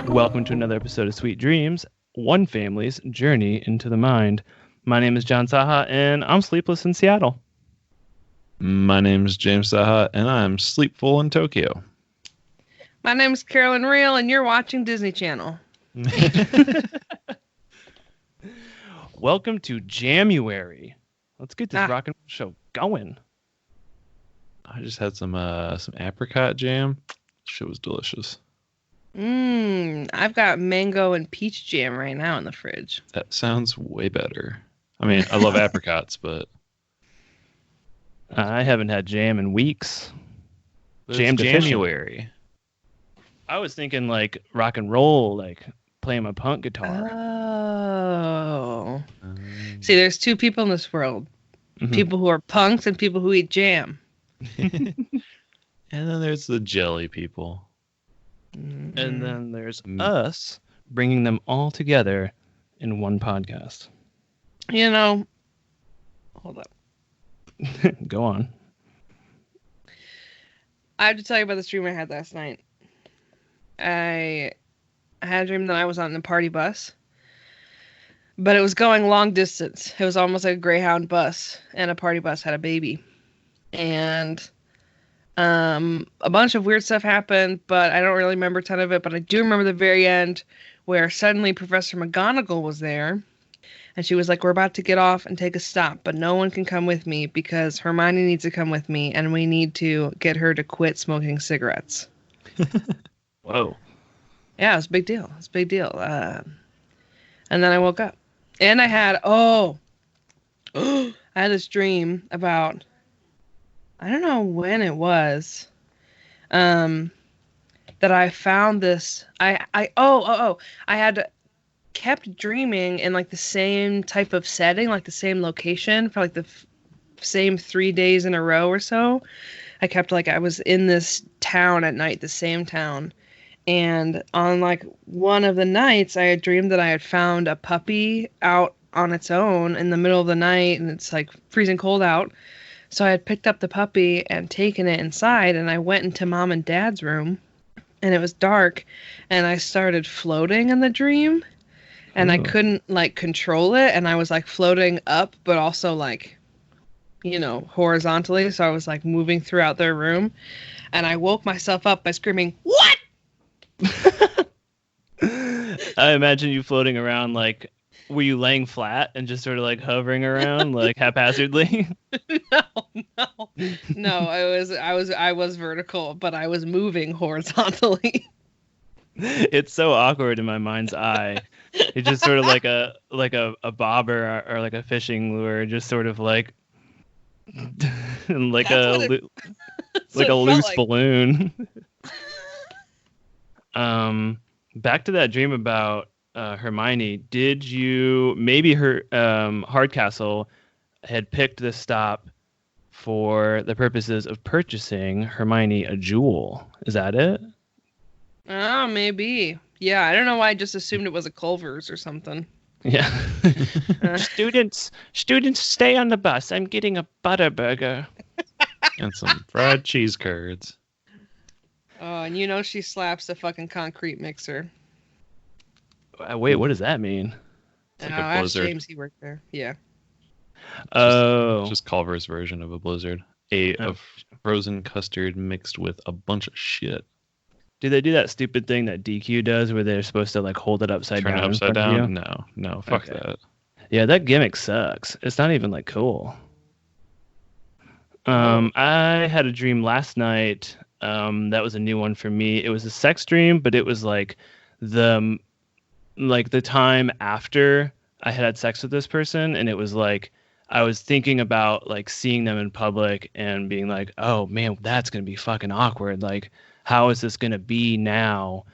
Welcome to another episode of Sweet Dreams, one family's journey into the mind. My name is John Saha, and I'm sleepless in Seattle. My name is James Saha, and I'm sleepful in Tokyo. My name is Carolyn Reel, and you're watching Disney Channel. Welcome to Jamuary. Let's get this rock and roll show going. I just had some apricot jam. Shit was delicious. I've got mango and peach jam right now in the fridge. That sounds way better. I mean, I love apricots, but I haven't had jam in weeks. Jam January. I was thinking like rock and roll, like playing my punk guitar. Oh. See, there's two people in this world. Mm-hmm. People who are punks and people who eat jam. And then there's the jelly people. Mm-hmm. And then there's us bringing them all together in one podcast. You know, hold up. Go on. I have to tell you about this dream I had last night. I had a dream that I was on the party bus, but it was going long distance. It was almost like a Greyhound bus, and a party bus had a baby. And a bunch of weird stuff happened, but I don't really remember a ton of it. But I do remember the very end where suddenly Professor McGonagall was there. And she was like, we're about to get off and take a stop, but no one can come with me because Hermione needs to come with me, and we need to get her to quit smoking cigarettes. Whoa. Yeah, it was a big deal. It's a big deal. And then I woke up. And I had, I had this dream about, I don't know when it was, that I found this, I had kept dreaming in like the same type of setting, like the same location for like the same 3 days in a row or so. I kept like, I was in this town at night, the same town. And on like one of the nights I had dreamed that I had found a puppy out on its own in the middle of the night, and it's like freezing cold out. So I had picked up the puppy and taken it inside, and I went into Mom and Dad's room, and it was dark, and I started floating in the dream. And I couldn't, like, control it, and I was, like, floating up, but also, like, you know, horizontally, so I was, like, moving throughout their room, and I woke myself up by screaming, "What?" I imagine you floating around, like, were you laying flat and just sort of, like, hovering around, like, haphazardly? No, I was vertical, but I was moving horizontally. It's so awkward in my mind's eye. It's just sort of like a bobber or like a fishing lure, just sort of like like a loose balloon. Back to that dream about Hermione. Did you maybe her Hardcastle had picked this stop for the purposes of purchasing Hermione a jewel? Is that it? Oh, maybe. Yeah, I don't know why I just assumed it was a Culver's or something. Yeah. Students, stay on the bus. I'm getting a Butterburger. And some fried cheese curds. Oh, and you know she slaps the fucking concrete mixer. Wait, what does that mean? It's like a blizzard. James, he worked there. Yeah. Oh. Just Culver's version of a blizzard. A frozen custard mixed with a bunch of shit. Do they do that stupid thing that DQ does where they're supposed to like hold it upside down? Turn it upside down? No, fuck that. Yeah, that gimmick sucks. It's not even like cool. I had a dream last night. That was a new one for me. It was a sex dream, but it was like the time after I had sex with this person, and it was like I was thinking about like seeing them in public and being like, oh man, that's gonna be fucking awkward. Like, how is this gonna be now?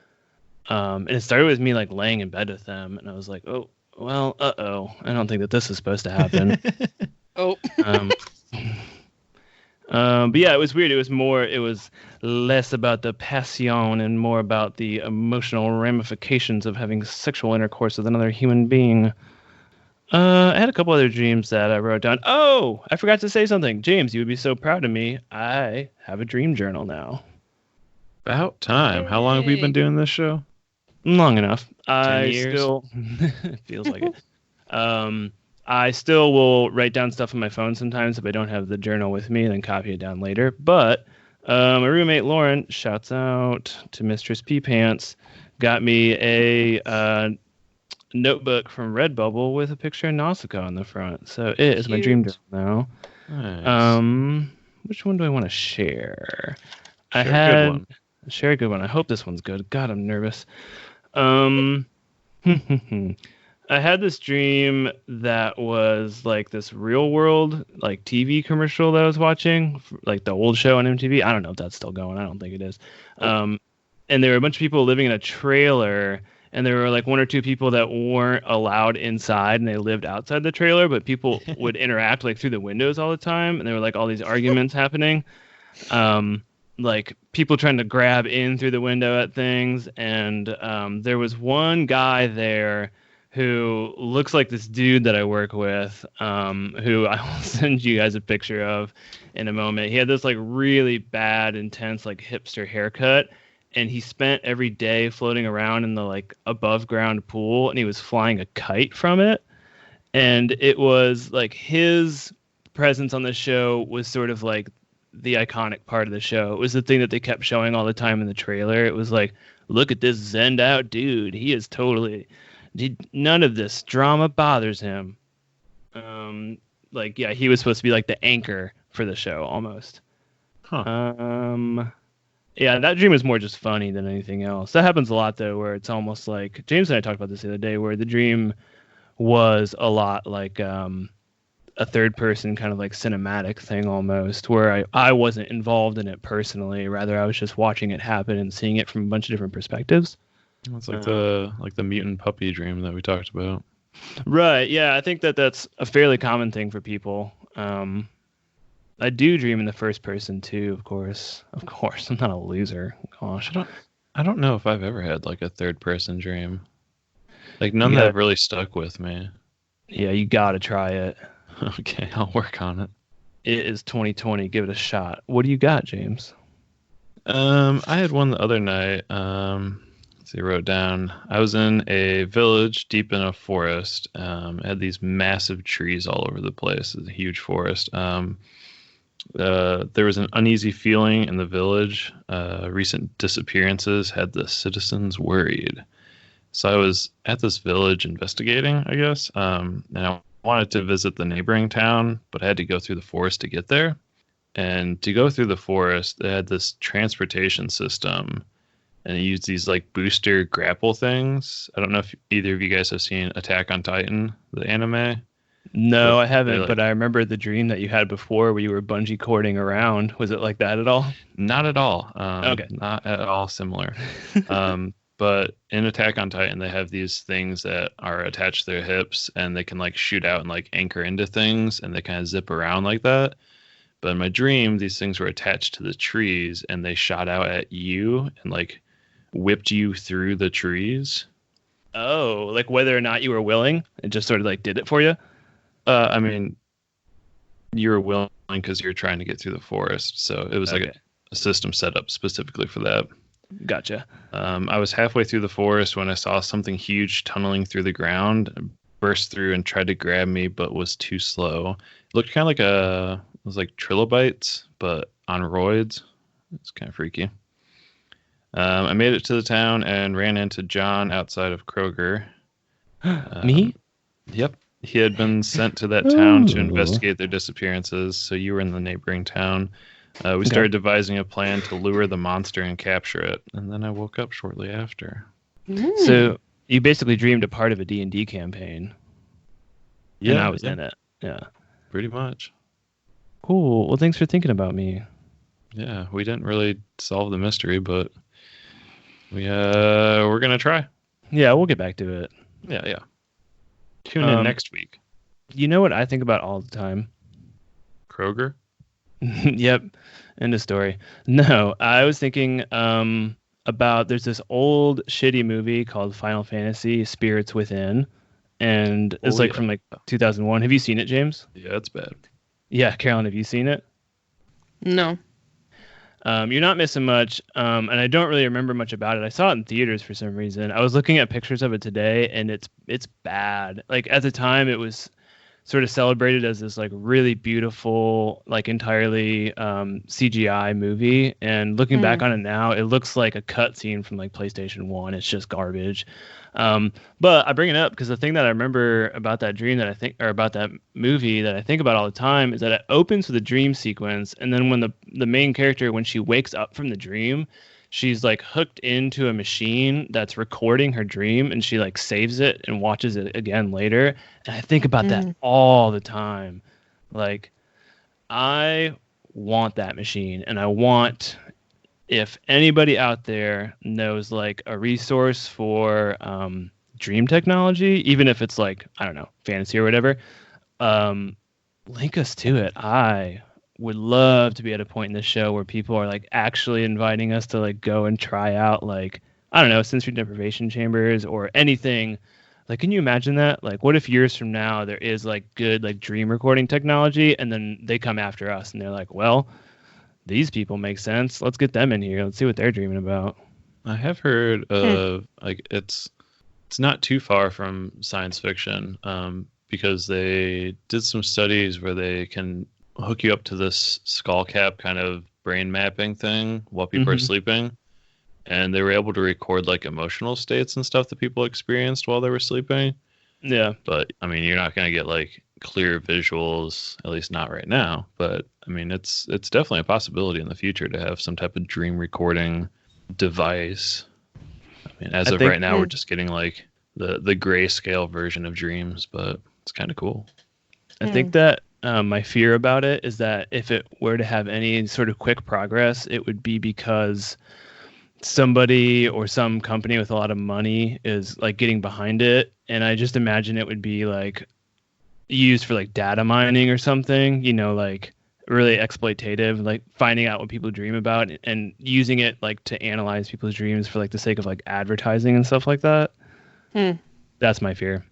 And it started with me like laying in bed with them, and I was like, oh well, I don't think that this is supposed to happen. Oh. um, but yeah, it was weird. It was less about the passion and more about the emotional ramifications of having sexual intercourse with another human being. I had a couple other dreams that I wrote down. Oh, I forgot to say something. James, you would be so proud of me. I have a dream journal now. About time. How long have we been doing this show? Long enough. 10 years? Still it feels like it. I still will write down stuff on my phone sometimes if I don't have the journal with me and then copy it down later. But my roommate Lauren, shouts out to Mistress P Pants, got me a notebook from Redbubble with a picture of Nausicaa on the front. So it is my dream journal now. Nice. Which one do I want to share? Share a good one. I hope this one's good. God, I'm nervous. I had this dream that was like this real world like TV commercial that I was watching, like the old show on MTV. I don't know if that's still going. I don't think it is. And there were a bunch of people living in a trailer, and there were like one or two people that weren't allowed inside, and they lived outside the trailer, but people would interact like through the windows all the time, and there were like all these arguments happening. Like people trying to grab in through the window at things, and there was one guy there who looks like this dude that I work with, who I will send you guys a picture of in a moment. He had this like really bad, intense, like hipster haircut, and he spent every day floating around in the like above ground pool, and he was flying a kite from it. And it was like his presence on the show was sort of like the iconic part of the show. It was the thing that they kept showing all the time in the trailer. It was like, look at this zenned out dude. He is totally, none of this drama bothers him. Like, yeah, he was supposed to be like the anchor for the show almost. Yeah, that dream is more just funny than anything else. That happens a lot though, where it's almost like James and I talked about this the other day, where the dream was a lot like a third person kind of like cinematic thing almost, where I wasn't involved in it personally. Rather, I was just watching it happen and seeing it from a bunch of different perspectives. It's like the mutant puppy dream that we talked about. Right. Yeah, I think that's a fairly common thing for people. I do dream in the first person too, of course. Of course, I'm not a loser. Gosh, I don't know if I've ever had like a third person dream. Like none that have really stuck with me. Yeah, you gotta try it. Okay, I'll work on it. It is 2020. Give it a shot. What do you got, James? I had one the other night. Let's see, I wrote down. I was in a village deep in a forest. It had these massive trees all over the place. It's a huge forest. There was an uneasy feeling in the village. Recent disappearances had the citizens worried. So I was at this village investigating, I guess. And I wanted to visit the neighboring town, but I had to go through the forest to get there. And to go through the forest, they had this transportation system, and it used these like booster grapple things. I don't know if either of you guys have seen Attack on Titan, the anime. No, I haven't, but I remember the dream that you had before where you were bungee cording around. Was it like that at all? Not at all. Okay. Not at all similar. But in Attack on Titan, they have these things that are attached to their hips, and they can like shoot out and like anchor into things, and they kind of zip around like that. But in my dream, these things were attached to the trees, and they shot out at you and like whipped you through the trees. Oh, like whether or not you were willing, it just sort of like did it for you? I mean, you were willing because you were trying to get through the forest, so it was like a system set up specifically for that. Gotcha. I was halfway through the forest when I saw something huge tunneling through the ground, burst through and tried to grab me, but was too slow. It looked kind of like it was like trilobites, but on roids. It's kind of freaky. I made it to the town and ran into John outside of Kroger. Me? Yep. He had been sent to that town to investigate their disappearances, so you were in the neighboring town. We started devising a plan to lure the monster and capture it, and then I woke up shortly after. So you basically dreamed a part of a D&D campaign. and Yeah, I was yeah, in it. Yeah. pretty much. Cool. Well, thanks for thinking about me. Yeah, we didn't really solve the mystery, but we're gonna try. Yeah, we'll get back to it. Yeah, yeah. Tune in next week. You know what I think about all the time? Kroger. Yep. End of story. No, I was thinking about there's this old shitty movie called Final Fantasy Spirits Within, and it's like from like 2001. Have you seen it, James? Yeah, it's bad. Yeah, Carolyn, have you seen it? No. You're not missing much, and I don't really remember much about it. I saw it in theaters for some reason. I was looking at pictures of it today, and it's bad. Like at the time, it was sort of celebrated as this like really beautiful, like entirely CGI movie. And looking back on it now, it looks like a cutscene from like PlayStation 1. It's just garbage. But I bring it up because the thing that I remember about that dream that I think, or about that movie that I think about all the time, is that it opens with a dream sequence. And then when the main character, when she wakes up from the dream, she's like hooked into a machine that's recording her dream, and she like saves it and watches it again later. And I think about that all the time. Like, I want that machine, and I want, if anybody out there knows like a resource for dream technology, even if it's like, I don't know, fantasy or whatever, link us to it. I would love to be at a point in the show where people are like actually inviting us to like go and try out, like, I don't know, sensory deprivation chambers or anything. Like, can you imagine that? Like, what if years from now there is like good like dream recording technology, and then they come after us and they're like, well, these people make sense. Let's get them in here. Let's see what they're dreaming about. I have heard of like it's not too far from science fiction, because they did some studies where they can hook you up to this skull cap kind of brain mapping thing while people are sleeping, and they were able to record like emotional states and stuff that people experienced while they were sleeping. Yeah, but I mean, you're not going to get like clear visuals, at least not right now. But I mean, it's definitely a possibility in the future to have some type of dream recording device. I mean, as of right now, we're just getting like the grayscale version of dreams, but it's kind of cool. I think that my fear about it is that if it were to have any sort of quick progress, it would be because somebody or some company with a lot of money is like getting behind it. And I just imagine it would be like used for like data mining or something, you know, like really exploitative, like finding out what people dream about and using it like to analyze people's dreams for like the sake of like advertising and stuff like that. That's my fear.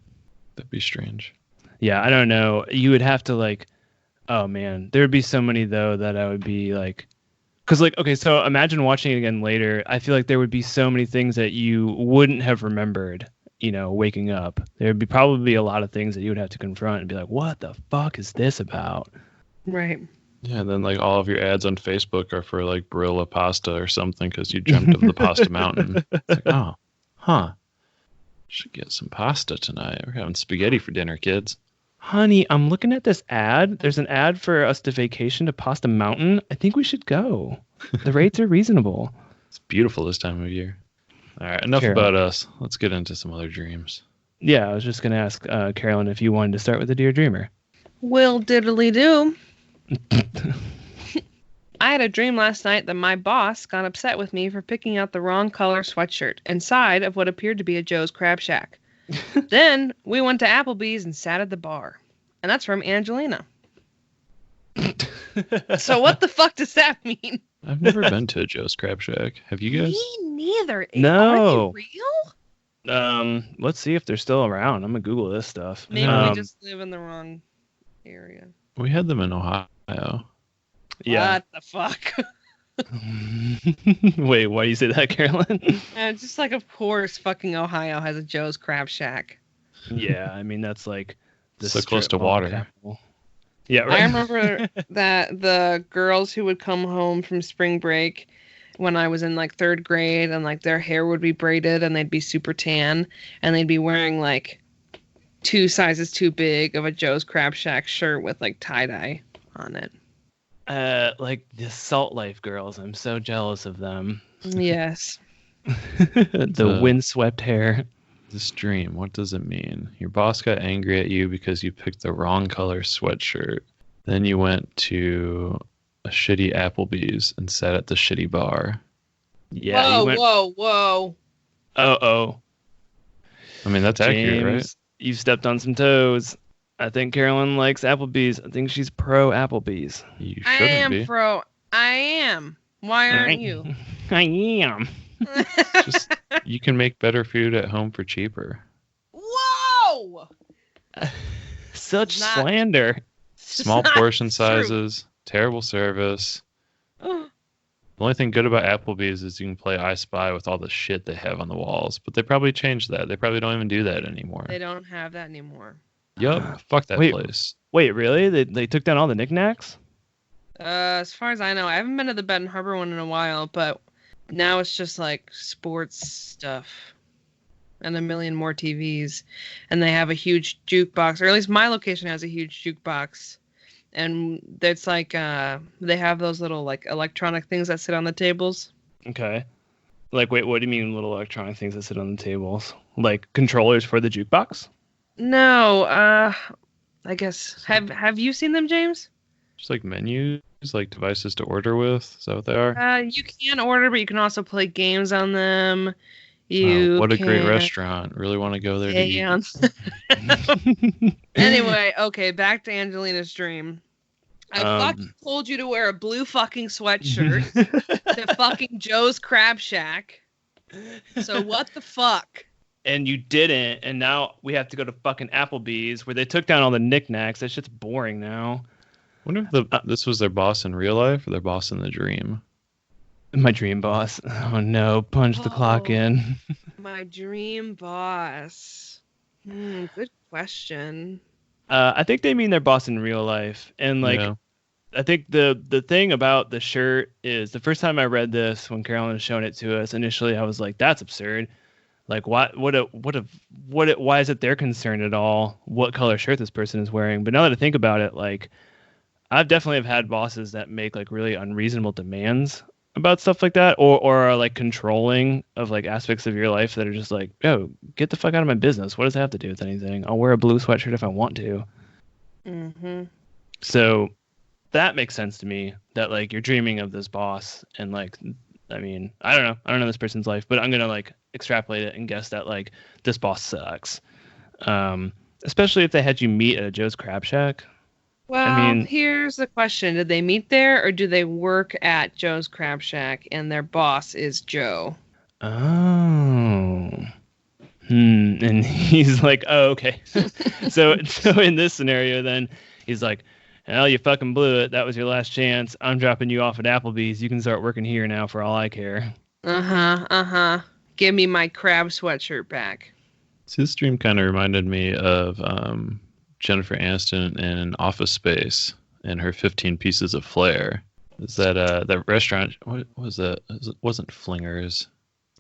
That'd be strange. Yeah, I don't know. You would have to like, oh man, there would be so many though that I would be like, because like, okay, so imagine watching it again later. I feel like there would be so many things that you wouldn't have remembered, you know, waking up. There would be probably a lot of things that you would have to confront and be like, what the fuck is this about? Right. Yeah, and then like all of your ads on Facebook are for like Barilla pasta or something because you dreamt of the pasta mountain. It's like, oh, huh. Should get some pasta tonight. We're having spaghetti for dinner, kids. Honey, I'm looking at this ad. There's an ad for us to vacation to Pasta Mountain. I think we should go. The rates are reasonable. It's beautiful this time of year. All right, enough about us. Let's get into some other dreams. Yeah, I was just going to ask Carolyn if you wanted to start with the Dear Dreamer. Will diddly do. I had a dream last night that my boss got upset with me for picking out the wrong color sweatshirt inside of what appeared to be a Joe's Crab Shack. Then we went to Applebee's and sat at the bar. And that's from Angelina. So what the fuck does that mean? I've never been to a Joe's Crab Shack. Have you guys? Me neither. No. Are they real? Let's see if they're still around. I'm gonna Google this stuff. Maybe we just live in the wrong area. We had them in Ohio. Yeah. What the fuck? Wait, why do you say that, Carolyn? Just like, of course, fucking Ohio has a Joe's Crab Shack. Yeah, I mean that's like so close to water. Capital. Yeah, right. I remember that the girls who would come home from spring break when I was in like third grade, and like their hair would be braided and they'd be super tan, and they'd be wearing like 2 sizes too big of a Joe's Crab Shack shirt with like tie-dye on it. Like the Salt Life girls. I'm so jealous of them. Yes. The windswept hair. This dream, what does it mean? Your boss got angry at you because you picked the wrong color sweatshirt. Then you went to a shitty Applebee's and sat at the shitty bar. Yeah, whoa, you went. whoa. Oh, I mean, that's accurate, right? James, you stepped on some toes. I think Carolyn likes Applebee's. I think she's pro Applebee's. You I shouldn't am be. pro. I am. Why aren't you? I am. Just you can make better food at home for cheaper. Whoa! Such Not- slander. Small not portion true. sizes, terrible service. The only thing good about Applebee's is you can play I Spy with all the shit they have on the walls. But they probably changed that. They probably don't even do that anymore. They don't have that anymore. Yup. Fuck that Wait. place. Wait, really? They took down all the knickknacks? As far as I know, I haven't been to the Benton Harbor one in a while, but now it's just like sports stuff and a million more TVs. And they have a huge jukebox, or at least my location has a huge jukebox. And it's like they have those little like electronic things that sit on the tables. Okay. Like, wait, what do you mean little electronic things that sit on the tables? Like controllers for the jukebox? No, I guess have you seen them, James? Just like menus, like devices to order with. Is that what they are? You can order, but you can also play games on them. Wow, what a great restaurant. Really want to go there to pay eat. on. Anyway, okay, back to Angelina's dream. I fucking told you to wear a blue fucking sweatshirt to fucking Joe's Crab Shack. So what the fuck? And you didn't, and now we have to go to fucking Applebee's where they took down all the knickknacks. That shit's boring now. Wonder if this was their boss in real life or their boss in the dream. My dream boss. Oh no, punch the clock in. My dream boss. Good question. I think they mean their boss in real life. And like, Yeah. I think the thing about the shirt is the first time I read this, when Carolyn was showing it to us, initially I was like, that's absurd. Like, why is it their concern at all what color shirt this person is wearing? But now that I think about it, like, I've definitely have had bosses that make like really unreasonable demands about stuff like that, or are like controlling of like aspects of your life that are just like, yo, get the fuck out of my business. What does that have to do with anything? I'll wear a blue sweatshirt if I want to. Mm-hmm. So that makes sense to me, that like you're dreaming of this boss, and like, I mean, I don't know this person's life, but I'm gonna like extrapolate it and guess that like this boss sucks. Especially if they had you meet at a Joe's Crab Shack. Well, here's the question. Did they meet there, or do they work at Joe's Crab Shack and their boss is Joe? Oh. And he's like, oh, okay. so in this scenario, then he's like, hell, you fucking blew it. That was your last chance. I'm dropping you off at Applebee's. You can start working here now for all I care. Uh-huh. Give me my crab sweatshirt back. So this dream kind of reminded me of Jennifer Aniston in Office Space and her 15 Pieces of Flair. Is that that restaurant? What was that? It wasn't Flingers.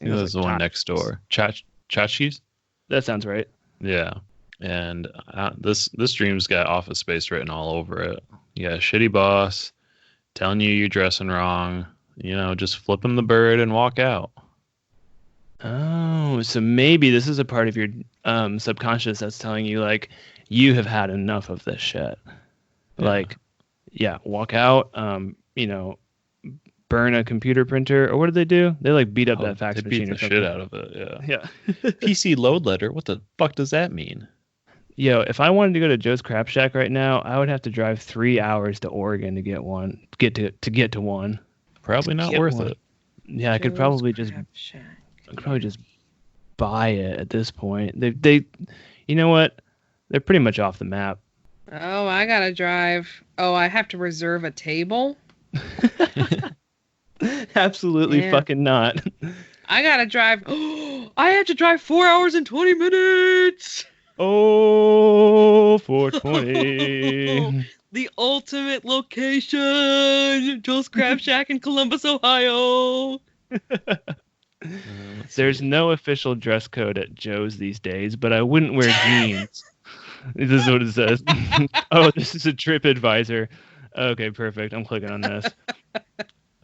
I think it was the one next door. Chachi's? That sounds right. Yeah. And this dream's got Office Space written all over it. You got a shitty boss telling you you're dressing wrong. You know, just flip him the bird and walk out. Oh, so maybe this is a part of your subconscious that's telling you like you have had enough of this shit. Yeah. Like, yeah, walk out. Burn a computer printer, or what did they do? They like beat up that fax they machine beat or the something. shit out of it. Yeah. Yeah. PC load letter. What the fuck does that mean? Yo, if I wanted to go to Joe's Crab Shack right now, I would have to drive 3 hours to Oregon to get one. Get to one. Probably not Get worth one. it. Yeah, I could Joe's probably just Crab Shack. buy it at this point. They you know what? They're pretty much off the map. Oh, I gotta drive. Oh, I have to reserve a table? Absolutely Yeah. fucking not. I gotta drive. I have to drive 4 hours and 20 minutes! Oh, 420. The ultimate location! Joe's Crab Shack in Columbus, Ohio! There's no official dress code at Joe's these days, but I wouldn't wear jeans. This is what it says. Oh, this is a trip advisor. Okay, perfect. I'm clicking on this.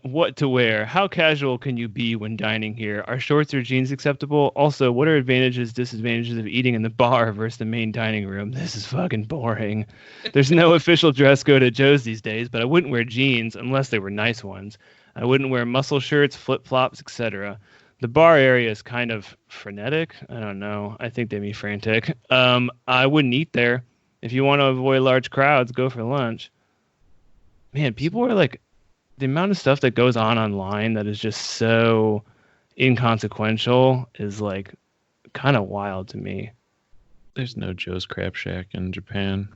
What to wear? How casual can you be when dining here? Are shorts or jeans acceptable? Also, what are advantages, disadvantages of eating in the bar versus the main dining room? This is fucking boring. There's no official dress code at Joe's these days, but I wouldn't wear jeans unless they were nice ones. I wouldn't wear muscle shirts, flip-flops, etc. The bar area is kind of frenetic. I don't know. I think they mean frantic. I wouldn't eat there. If you want to avoid large crowds, go for lunch. Man, people are like, the amount of stuff that goes on online that is just so inconsequential is like kind of wild to me. There's no Joe's Crab Shack in Japan.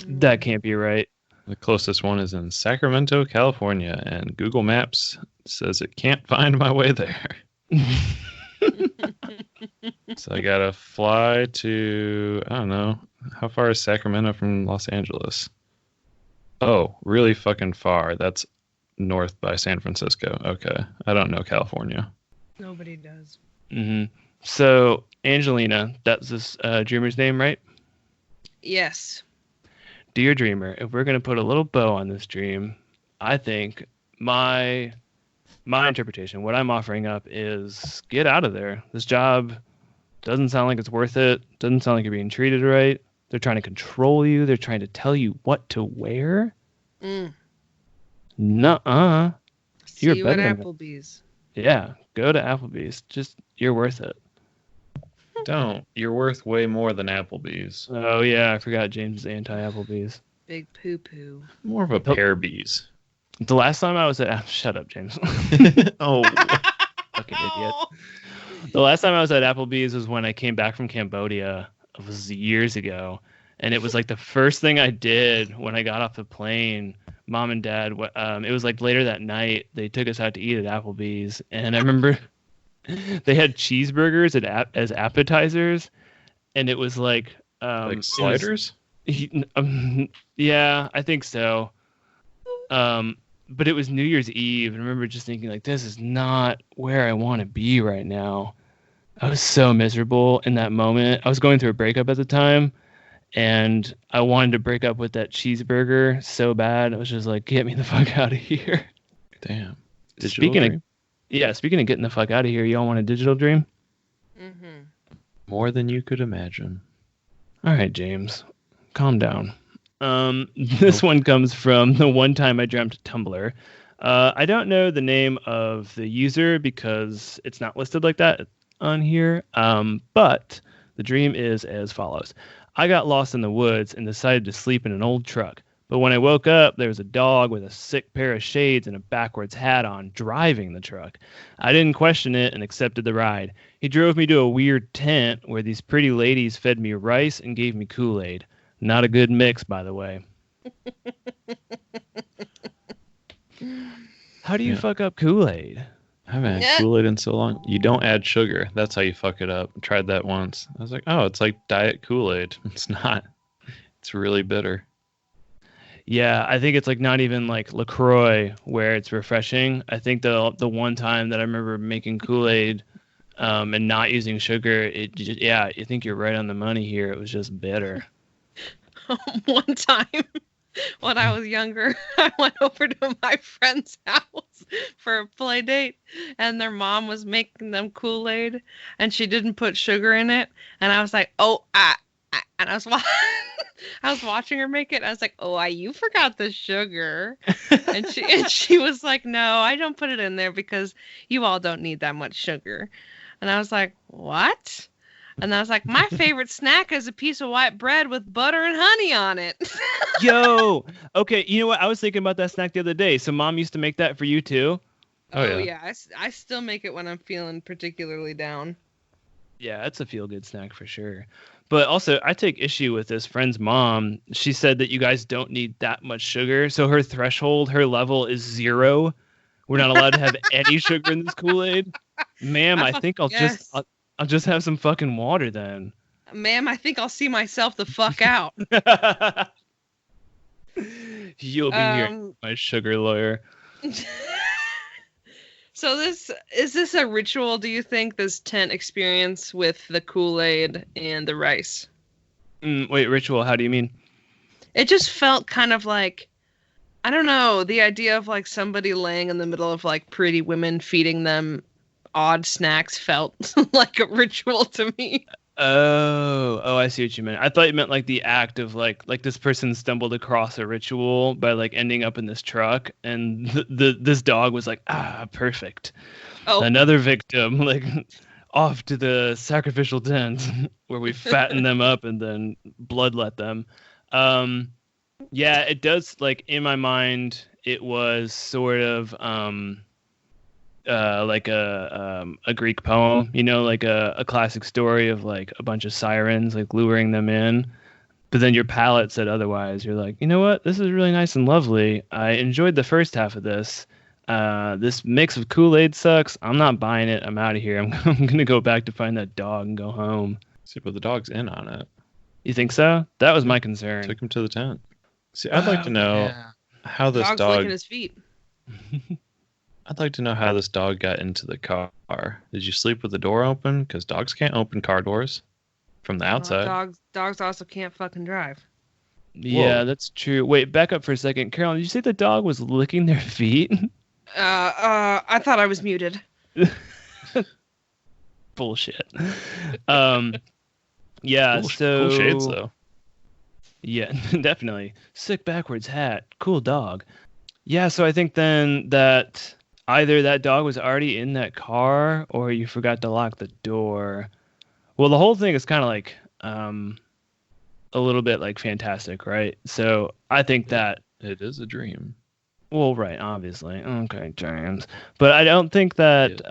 That can't be right. The closest one is in Sacramento, California, and Google Maps says it can't find my way there. So I gotta fly to, I don't know, how far is Sacramento from Los Angeles? Oh, really fucking far. That's north by San Francisco. Okay. I don't know California. Nobody does. Mm-hmm. So, Angelina, that's this dreamer's name, right? Yes. Dear dreamer, if we're going to put a little bow on this dream, I think my interpretation, what I'm offering up is get out of there. This job doesn't sound like it's worth it. Doesn't sound like you're being treated right. They're trying to control you. They're trying to tell you what to wear. Nuh-uh. See you at Applebee's. Yeah, go to Applebee's. Just, you're worth it. Don't. You're worth way more than Applebee's. Oh, yeah, I forgot James is anti-Applebee's. Big poo-poo. More of a Pearbee's. The last time I was at... Shut up, James. Oh. Fucking idiot. The last time I was at Applebee's was when I came back from Cambodia. It was years ago. And it was like the first thing I did when I got off the plane. Mom and Dad, it was like later that night, they took us out to eat at Applebee's. And I remember they had cheeseburgers as appetizers. And it was like sliders? Yeah, I think so. But it was New Year's Eve. And I remember just thinking, like, this is not where I want to be right now. I was so miserable in that moment. I was going through a breakup at the time. And I wanted to break up with that cheeseburger so bad. I was just like, get me the fuck out of here. Damn. Speaking of getting the fuck out of here, y'all want a digital dream? Mm-hmm. More than you could imagine. All right, James. Calm down. This one comes from the one time I dreamt Tumblr. I don't know the name of the user because it's not listed like that on here. But the dream is as follows. I got lost in the woods and decided to sleep in an old truck. But when I woke up, there was a dog with a sick pair of shades and a backwards hat on driving the truck. I didn't question it and accepted the ride. He drove me to a weird tent where these pretty ladies fed me rice and gave me Kool Aid. Not a good mix, by the way. How do you fuck up Kool Aid? I haven't had Kool Aid in so long. You don't add sugar. That's how you fuck it up. I tried that once. I was like, oh, it's like Diet Kool Aid. It's not. It's really bitter. Yeah, I think it's like not even like LaCroix where it's refreshing. I think the one time that I remember making Kool Aid and not using sugar, I think you're right on the money here. It was just bitter. One time when I was younger, I went over to my friend's house for a play date, and their mom was making them Kool Aid, and she didn't put sugar in it, and I was like, and I was watching her make it. I was like, you forgot the sugar, and she was like, no, I don't put it in there because you all don't need that much sugar, and I was like, what? And I was like, my favorite snack is a piece of white bread with butter and honey on it. Yo, okay, you know what? I was thinking about that snack the other day. So Mom used to make that for you too? Oh yeah. I still make it when I'm feeling particularly down. Yeah, it's a feel-good snack for sure. But also, I take issue with this friend's mom. She said that you guys don't need that much sugar. So her threshold, her level is 0. We're not allowed to have any sugar in this Kool-Aid. Ma'am, I think I'll just have some fucking water then. Ma'am, I think I'll see myself the fuck out. You'll be here, my sugar lawyer. So is this a ritual, do you think, this tent experience with the Kool-Aid and the rice? Wait, ritual, how do you mean? It just felt kind of like I don't know, the idea of like somebody laying in the middle of like pretty women feeding them odd snacks felt like a ritual to me. Oh, I see what you meant. I thought you meant like the act of like this person stumbled across a ritual by like ending up in this truck, and this dog was like, perfect. Oh, Another victim, like off to the sacrificial tent where we fatten them up and then bloodlet them. Yeah, it does. Like in my mind, it was sort of like a Greek poem, like a classic story of like a bunch of sirens like luring them in. But then your palate said otherwise. You're like, you know what? This is really nice and lovely. I enjoyed the first half of this. This mix of Kool Aid sucks. I'm not buying it. I'm out of here. I'm gonna go back to find that dog and go home. See, but the dog's in on it. You think so? That was my concern. Took him to the tent. See, I'd like to know how this dog's dog. licking his feet. I'd like to know how this dog got into the car. Did you sleep with the door open? Because dogs can't open car doors from the outside. Dogs also can't fucking drive. Yeah, Whoa. that's true. Wait, back up for a second. Carolyn, did you say the dog was licking their feet? I thought I was muted. Bullshit. Yeah, Cool shades though. Yeah, definitely. Sick backwards hat. Cool dog. Yeah, so I think then that either that dog was already in that car or you forgot to lock the door. Well, the whole thing is kind of like a little bit like fantastic, right? So I think that It is a dream. well, right, obviously. Okay, James. But I don't think that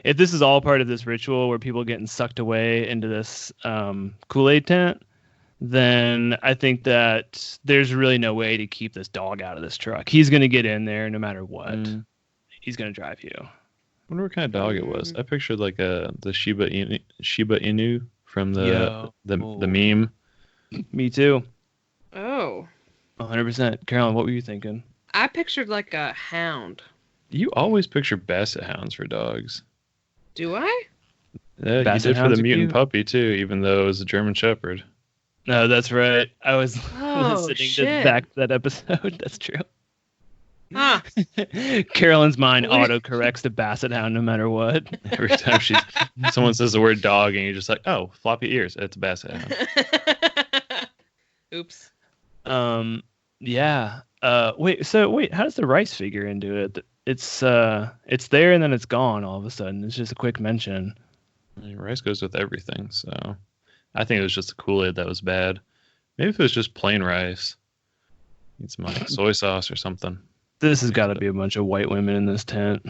if this is all part of this ritual where people getting sucked away into this Kool Aid tent, then I think that there's really no way to keep this dog out of this truck. He's going to get in there no matter what. He's going to drive you. I wonder what kind of dog it was. I pictured like the Shiba Inu from the meme. Me too. Oh. 100%. Carolyn, what were you thinking? I pictured like a hound. You always picture basset hounds for dogs. Do I? Yeah, Basset you did for hounds the are mutant cute. puppy too, even though it was a German Shepherd. No, that's right. I was Oh, listening shit. back to that episode. That's true. Huh. Carolyn's mind Wait. auto-corrects to basset hound no matter what. Every time someone says the word dog, and you're just like, oh, floppy ears. It's a basset hound. Oops. Yeah. Wait, how does the rice figure into it? It's there and then it's gone all of a sudden. It's just a quick mention. I mean, rice goes with everything, so I think it was just the Kool-Aid that was bad. Maybe if it was just plain rice. Need some like soy sauce or something. This has got to be a bunch of white women in this tent.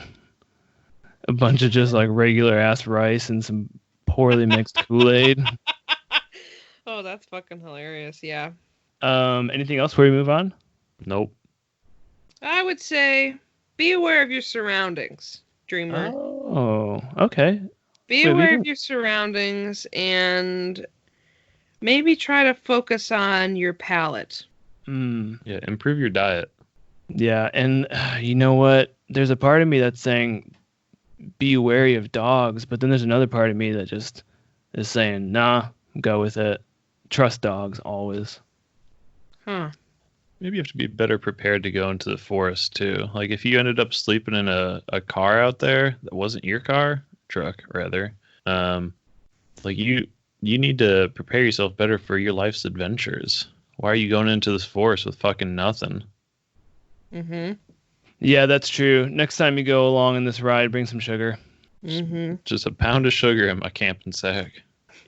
A bunch of just like regular ass rice and some poorly mixed Kool-Aid. Oh, that's fucking hilarious. Yeah. Anything else before we move on? Nope. I would say be aware of your surroundings, dreamer. Oh, okay. Be Wait, we aware can- of your surroundings and maybe try to focus on your palate. Yeah, improve your diet. Yeah, and you know what? There's a part of me that's saying be wary of dogs, but then there's another part of me that just is saying, nah, go with it. Trust dogs always. Huh. Maybe you have to be better prepared to go into the forest too. Like if you ended up sleeping in a car out there that wasn't your truck rather, like you need to prepare yourself better for your life's adventures. Why are you going into this forest with fucking nothing? Mm-hmm. Yeah, that's true. Next time you go along in this ride, bring some sugar. Mm-hmm. Just a pound of sugar in my camping sack.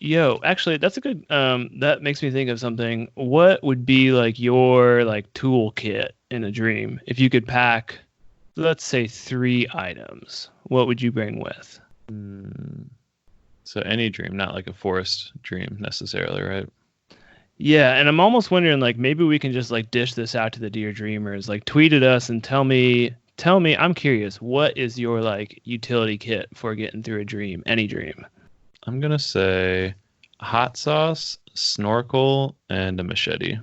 Yo, actually, that's a good. That makes me think of something. What would be like your like toolkit in a dream if you could pack, let's say 3 items? What would you bring with? So any dream, not like a forest dream necessarily, right? Yeah, and I'm almost wondering like maybe we can just like dish this out to the dear dreamers. Like tweet at us and tell me. I'm curious. What is your like utility kit for getting through a dream? Any dream? I'm gonna say hot sauce, snorkel, and a machete.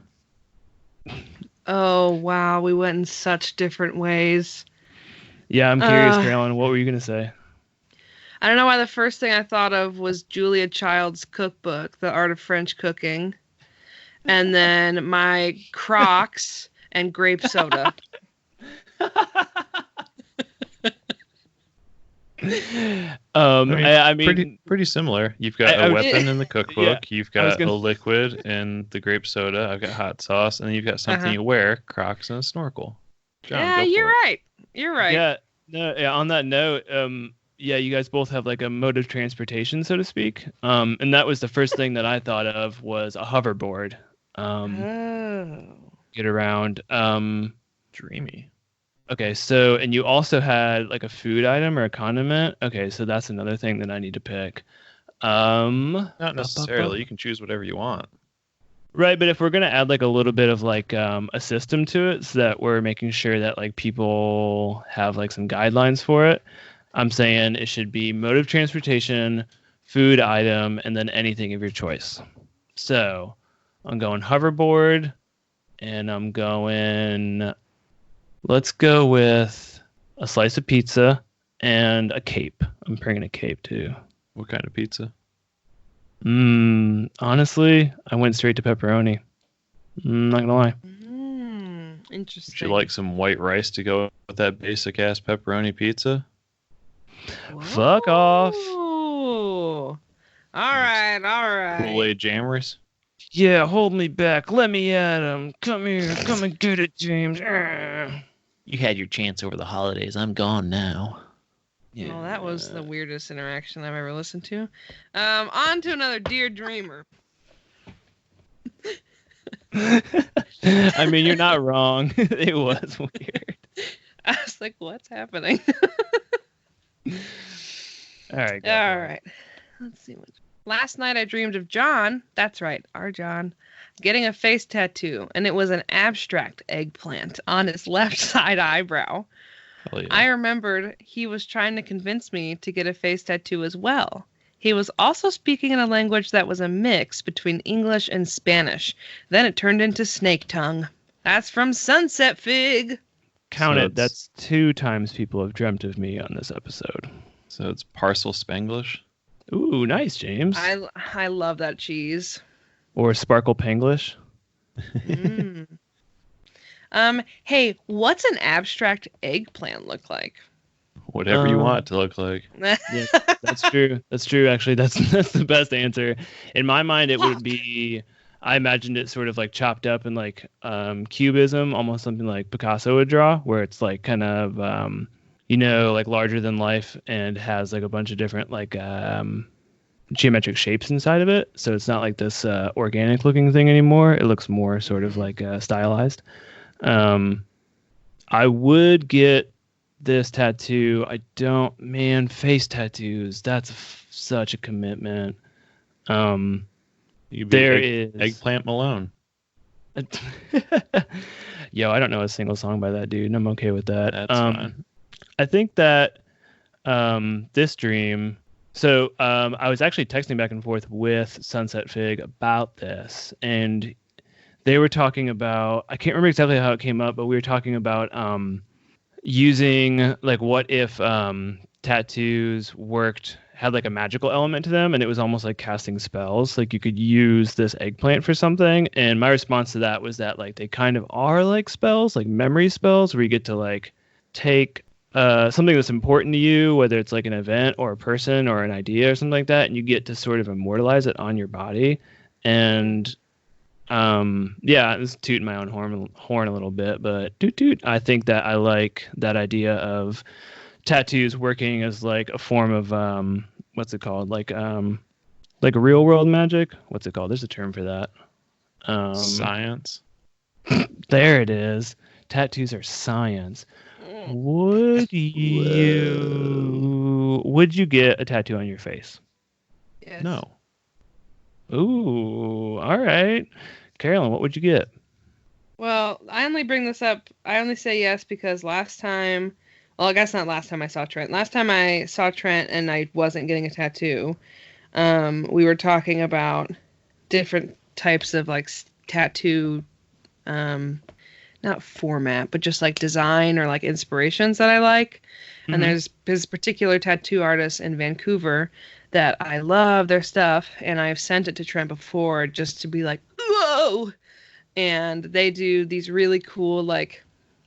Oh, wow. We went in such different ways. Yeah, I'm curious, Carolyn. What were you gonna say? I don't know why the first thing I thought of was Julia Child's cookbook, The Art of French Cooking. And then my Crocs and grape soda. I mean, pretty similar. You've got I a would- weapon in the cookbook. You've I was got a gonna- liquid in the grape soda. I've got hot sauce, and then you've got something you wear: Crocs and a snorkel. John, Yeah, go for you're it. right. You're right. Yeah. No. Yeah. On that note, yeah, you guys both have like a mode of transportation, so to speak. And that was the first thing that I thought of was a hoverboard. Oh. Get around. Dreamy. Okay, so and you also had like a food item or a condiment. Okay, so that's another thing that I need to pick. Not necessarily. You can choose whatever you want. Right, but if we're gonna add like a little bit of like a system to it, so that we're making sure that like people have like some guidelines for it, I'm saying it should be mode of transportation, food item, and then anything of your choice. So I'm going hoverboard, and I'm going. Let's go with a slice of pizza and a cape. I'm bringing a cape too. What kind of pizza? Honestly, I went straight to pepperoni. Not gonna lie. Interesting. Would you like some white rice to go with that basic ass pepperoni pizza? Fuck off. Ooh. All right. Kool Aid Jamuaries? Yeah, hold me back. Let me at him. Come here. Come and get it, James. You had your chance over the holidays. I'm gone now. Yeah. Well, that was the weirdest interaction I've ever listened to. On to another Dear Dreamer. I mean, you're not wrong. It was weird. I was like, what's happening? All right. go All for it. right. Let's see what. Last night I dreamed of John. That's right, our John. Getting a face tattoo, and it was an abstract eggplant on his left side eyebrow. Hell yeah. I remembered he was trying to convince me to get a face tattoo as well. He was also speaking in a language that was a mix between English and Spanish. Then it turned into snake tongue. That's from Sunset Fig. Count So it. it's- That's 2 times people have dreamt of me on this episode. So it's parcel Spanglish? Ooh, nice, James. I love that cheese. Or Sparkle Panglish. Mm. Hey, what's an abstract eggplant look like? Whatever you want it to look like. Yeah, that's true. That's true. Actually, that's the best answer. In my mind, it would be. I imagined it sort of like chopped up in like cubism, almost something like Picasso would draw, where it's like kind of like larger than life and has like a bunch of different like geometric shapes inside of it. So it's not like this organic looking thing anymore. It looks more sort of like stylized. I would get this tattoo. Face tattoos. That's such a commitment. You could be There is Eggplant Malone. Yo, I don't know a single song by that dude, and I'm okay with that. That's fine. I think that this dream. So I was actually texting back and forth with Sunset Fig about this, and they were talking about. I can't remember exactly how it came up, but we were talking about using like what if tattoos had like a magical element to them, and it was almost like casting spells. Like you could use this eggplant for something, and my response to that was that like they kind of are like spells, like memory spells, where you get to like take something that's important to you, whether it's like an event or a person or an idea or something like that, and you get to sort of immortalize it on your body. And yeah, it's tooting my own horn a little bit, but toot. I think that I like that idea of tattoos working as like a form of what's it called? Like real world magic. What's it called? There's a term for that. Science. There it is. Tattoos are science. Would you get a tattoo on your face? Yes. No. Ooh, all right. Carolyn, what would you get? Well, I only bring this up. I only say yes because last time. Well, I guess not last time I saw Trent. Last time I saw Trent and I wasn't getting a tattoo, we were talking about different types of like tattoo, not format, but just like design or like inspirations that I like. Mm-hmm. And there's this particular tattoo artist in Vancouver that I love their stuff, and I've sent it to Trent before just to be like, whoa. and they do these really cool, like,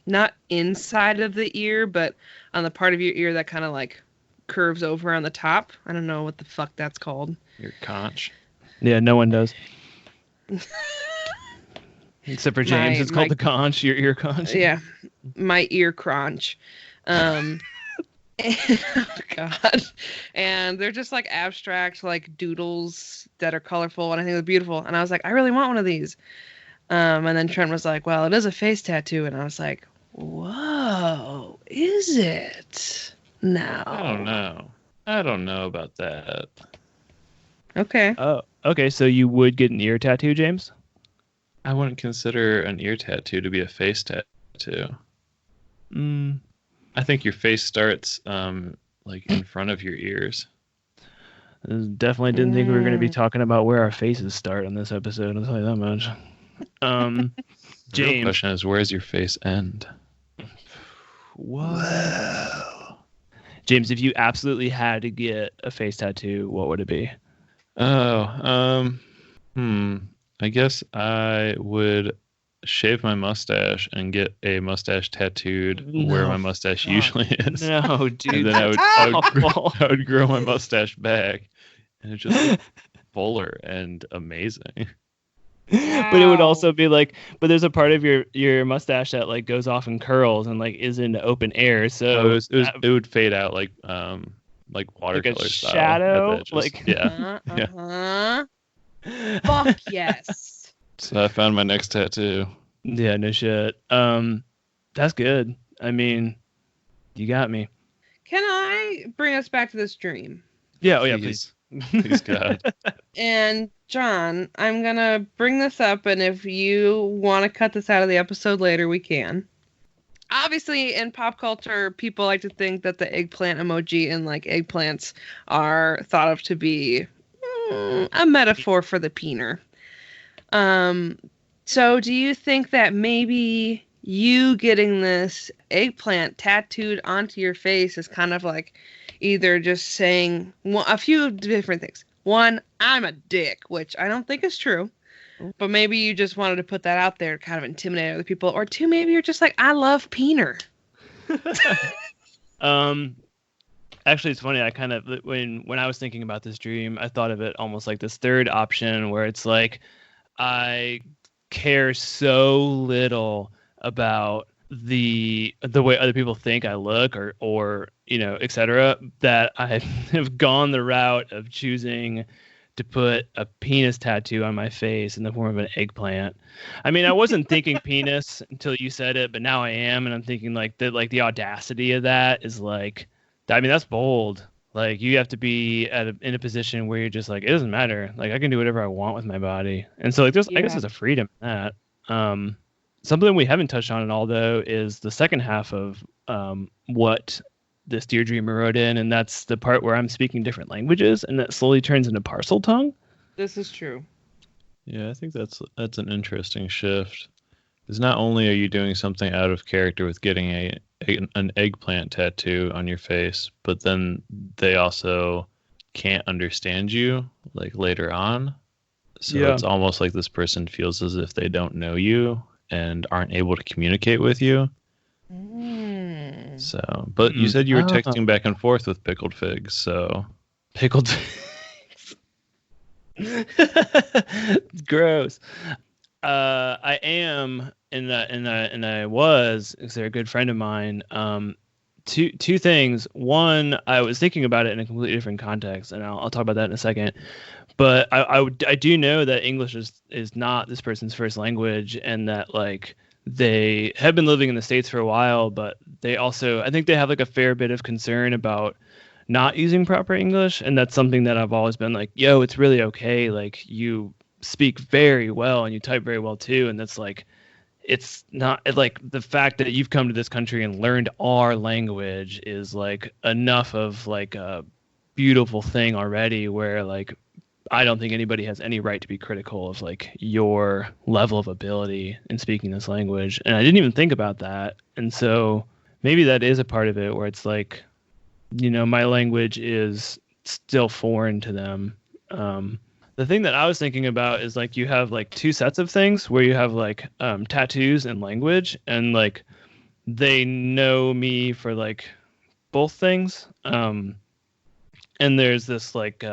not inside of the ear, but on the part of your ear that kind of like curves over on the top. I don't know what the fuck that's called. Your conch. Yeah, no one does. Except for James, it's called the conch, your ear conch. Yeah, my ear crunch. Oh God. And they're just like abstract, like doodles that are colorful, and I think they're beautiful. And I was like, I really want one of these. And then Trent was like, well, it is a face tattoo. And I was like, whoa, is it? No. I don't know about that. Okay. Oh, okay. So you would get an ear tattoo, James? I wouldn't consider an ear tattoo to be a face tattoo. I think your face starts like in front of your ears. Definitely didn't think we were going to be talking about where our faces start on this episode. I'll tell you that much. The James, real question is, where's your face end? Whoa. James, if you absolutely had to get a face tattoo, what would it be? I guess I would shave my mustache and get a mustache tattooed where my mustache usually is. No, dude. And then I would grow my mustache back, and it just look fuller and amazing. But it would also be like, but there's a part of your mustache that like goes off in curls and like is in open air. So it would fade out like watercolor like a style shadow. Like yeah. Fuck yes. So I found my next tattoo. Yeah, no shit. That's good. I mean, you got me. Can I bring us back to this dream? Yeah. Oh yeah, please. Please God. And John, I'm gonna bring this up, and if you want to cut this out of the episode later, we can. Obviously, in pop culture, people like to think that the eggplant emoji and like eggplants are thought of to be a metaphor for the peener. So do you think that maybe you getting this eggplant tattooed onto your face is kind of like either just saying a few different things? One, I'm a dick, which I don't think is true. But maybe you just wanted to put that out there to kind of intimidate other people. Or two, maybe you're just like, I love peener. Actually, it's funny. I kind of when I was thinking about this dream, I thought of it almost like this third option where it's like I care so little about the way other people think I look or etc. that I have gone the route of choosing to put a penis tattoo on my face in the form of an eggplant. I mean, I wasn't thinking penis until you said it, but now I am, and I'm thinking like the audacity of that is like, I mean, that's bold. Like you have to be in a position where you're just like, it doesn't matter. Like I can do whatever I want with my body, and so like I guess there's a freedom in that. Something we haven't touched on at all though is the second half of what this Dear Dreamer wrote in, and that's the part where I'm speaking different languages, and that slowly turns into parcel tongue. This is true. Yeah, I think that's an interesting shift. Because not only are you doing something out of character with getting an eggplant tattoo on your face, but then they also can't understand you like later on. So it's almost like this person feels as if they don't know you and aren't able to communicate with you. So, but you said you were texting back and forth with pickled figs, so pickled figs. Gross. I am, and I was, because they're a good friend of mine. Two things. One, I was thinking about it in a completely different context, and I'll talk about that in a second. But I do know that English is not this person's first language, and that like they have been living in the States for a while, but they also, I think they have like a fair bit of concern about not using proper English. And that's something that I've always been like, yo, it's really okay. Like you speak very well and you type very well too. And that's like, it's not like the fact that you've come to this country and learned our language is like enough of like a beautiful thing already, where like I don't think anybody has any right to be critical of like your level of ability in speaking this language. And I didn't even think about that. And so maybe that is a part of it where it's like, my language is still foreign to them. The thing that I was thinking about is like you have like two sets of things where you have like tattoos and language, and like they know me for like both things. And there's this like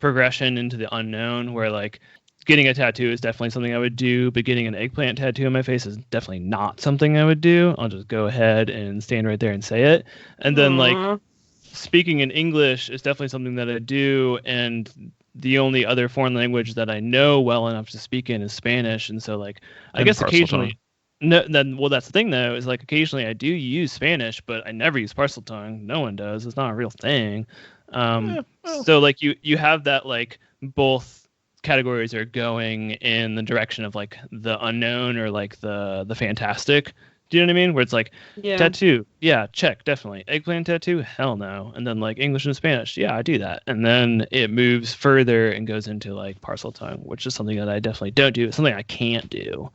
progression into the unknown where like getting a tattoo is definitely something I would do, but getting an eggplant tattoo on my face is definitely not something I would do. I'll just go ahead and stand right there and say it. And then like speaking in English is definitely something that I do, and the only other foreign language that I know well enough to speak in is Spanish. And so like I guess occasionally no, then well that's the thing though, is like occasionally I do use Spanish, but I never use parcel tongue. No one does. It's not a real thing. So like you have that like both categories are going in the direction of like the unknown or like the fantastic. Do you know what I mean? Where it's like tattoo, yeah, check, definitely. Eggplant tattoo, hell no. And then like English and Spanish, yeah, I do that. And then it moves further and goes into like parcel tongue, which is something that I definitely don't do. It's something I can't do.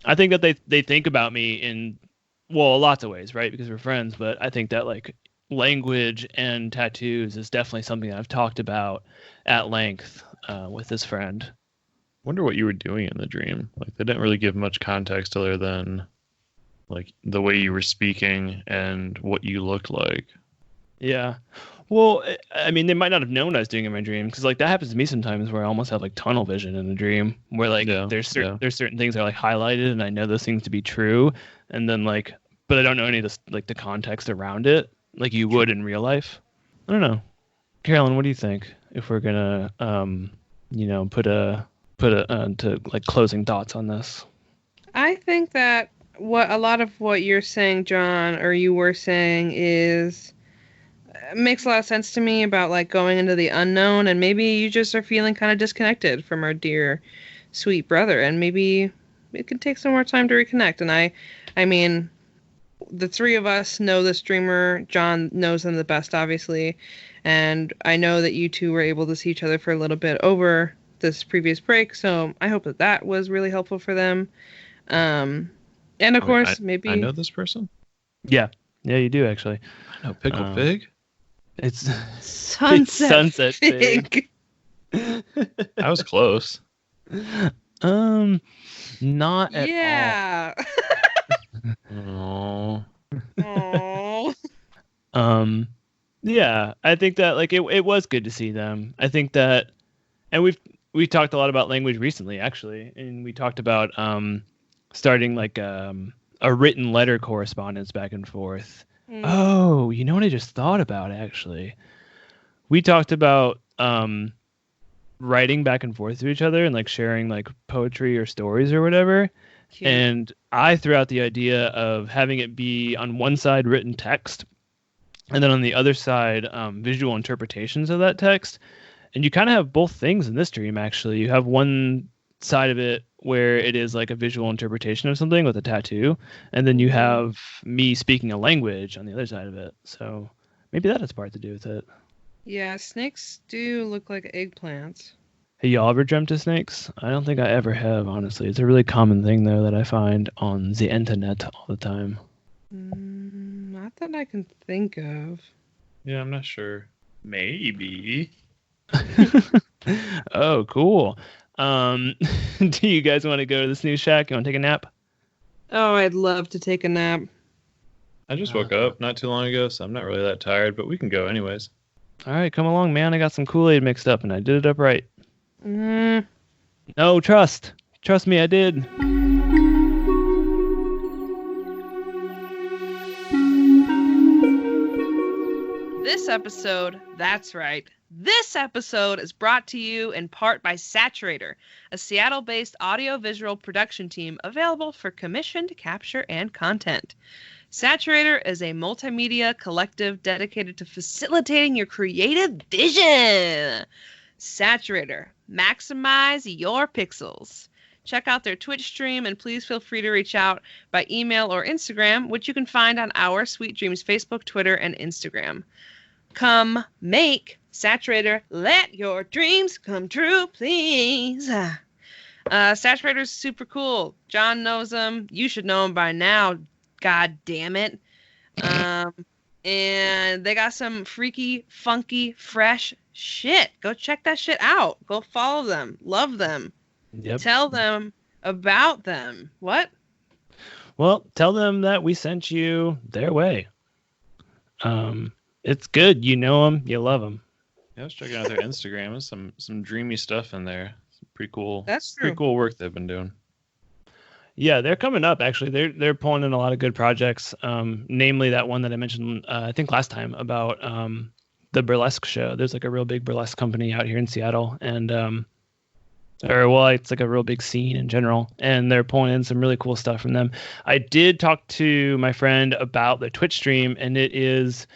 I think that they think about me in lots of ways, right? Because we're friends, but I think that like language and tattoos is definitely something I've talked about at length with this friend. Wonder what you were doing in the dream. Like they didn't really give much context other than like the way you were speaking and what you looked like. Yeah. Well, I mean, they might not have known what I was doing in my dream, because like that happens to me sometimes where I almost have like tunnel vision in a dream where like there's certain things that are like highlighted and I know those things to be true, and then like but I don't know any of this like the context around it like you would in real life. I don't know. Carolyn, what do you think if we're gonna put a to like closing thoughts on this? I think that a lot of what you're saying, John, or you were saying, makes a lot of sense to me about like going into the unknown, and maybe you just are feeling kind of disconnected from our dear, sweet brother, and maybe it could take some more time to reconnect. And I mean, the three of us know this dreamer. John knows them the best, obviously, and I know that you two were able to see each other for a little bit over this previous break, so I hope that was really helpful for them. And of course, maybe I know this person. Yeah, you do actually. I know Pickle Fig. It's Sunset Fig. I was close. Not at yeah. all. Aww. Yeah, I think that like it was good to see them. I think that, and we've talked a lot about language recently, actually, and we talked about starting like a written letter correspondence back and forth. Oh, you know what I just thought about, actually? We talked about writing back and forth to each other and like sharing like poetry or stories or whatever. Cute. And I threw out the idea of having it be on one side written text and then on the other side visual interpretations of that text. And you kind of have both things in this dream, actually. You have one side of it where it is like a visual interpretation of something with a tattoo, and then you have me speaking a language on the other side of it. So maybe that has part to do with it. Yeah, snakes do look like eggplants. Have y'all ever dreamt of snakes? I don't think I ever have, honestly. It's a really common thing, though, that I find on the internet all the time. Not that I can think of. Yeah, I'm not sure. Maybe. Oh, cool. Do you guys want to go to the snooze shack? You want to take a nap? Oh, I'd love to take a nap. I just woke up not too long ago, so I'm not really that tired, but we can go anyways. All right, come along, man. I got some Kool Aid mixed up, and I did it up right. No, trust me, I did. This episode, that's right. This episode is brought to you in part by Saturator, a Seattle-based audiovisual production team available for commissioned capture and content. Saturator is a multimedia collective dedicated to facilitating your creative vision. Saturator, maximize your pixels. Check out their Twitch stream, and please feel free to reach out by email or Instagram, which you can find on our Sweet Dreams Facebook, Twitter, and Instagram. Come make Saturator, let your dreams come true, please. Saturator's super cool. John knows him. You should know him by now. God damn it. And they got some freaky, funky, fresh Shit, go check that shit out. Go follow them. Love them. Yep. Tell them about them. What? Well, tell them that we sent you their way. It's good. You know them. You love them. Yeah, I was checking out their Instagram. There's some dreamy stuff in there. Some pretty cool. That's true. Pretty cool work they've been doing. Yeah, they're coming up. Actually, they're pulling in a lot of good projects. Namely that one that I mentioned, I think last time about the burlesque show. There's like a real big burlesque company out here in Seattle, and it's like a real big scene in general, and they're pulling in some really cool stuff from them. I did talk to my friend about the Twitch stream, and it is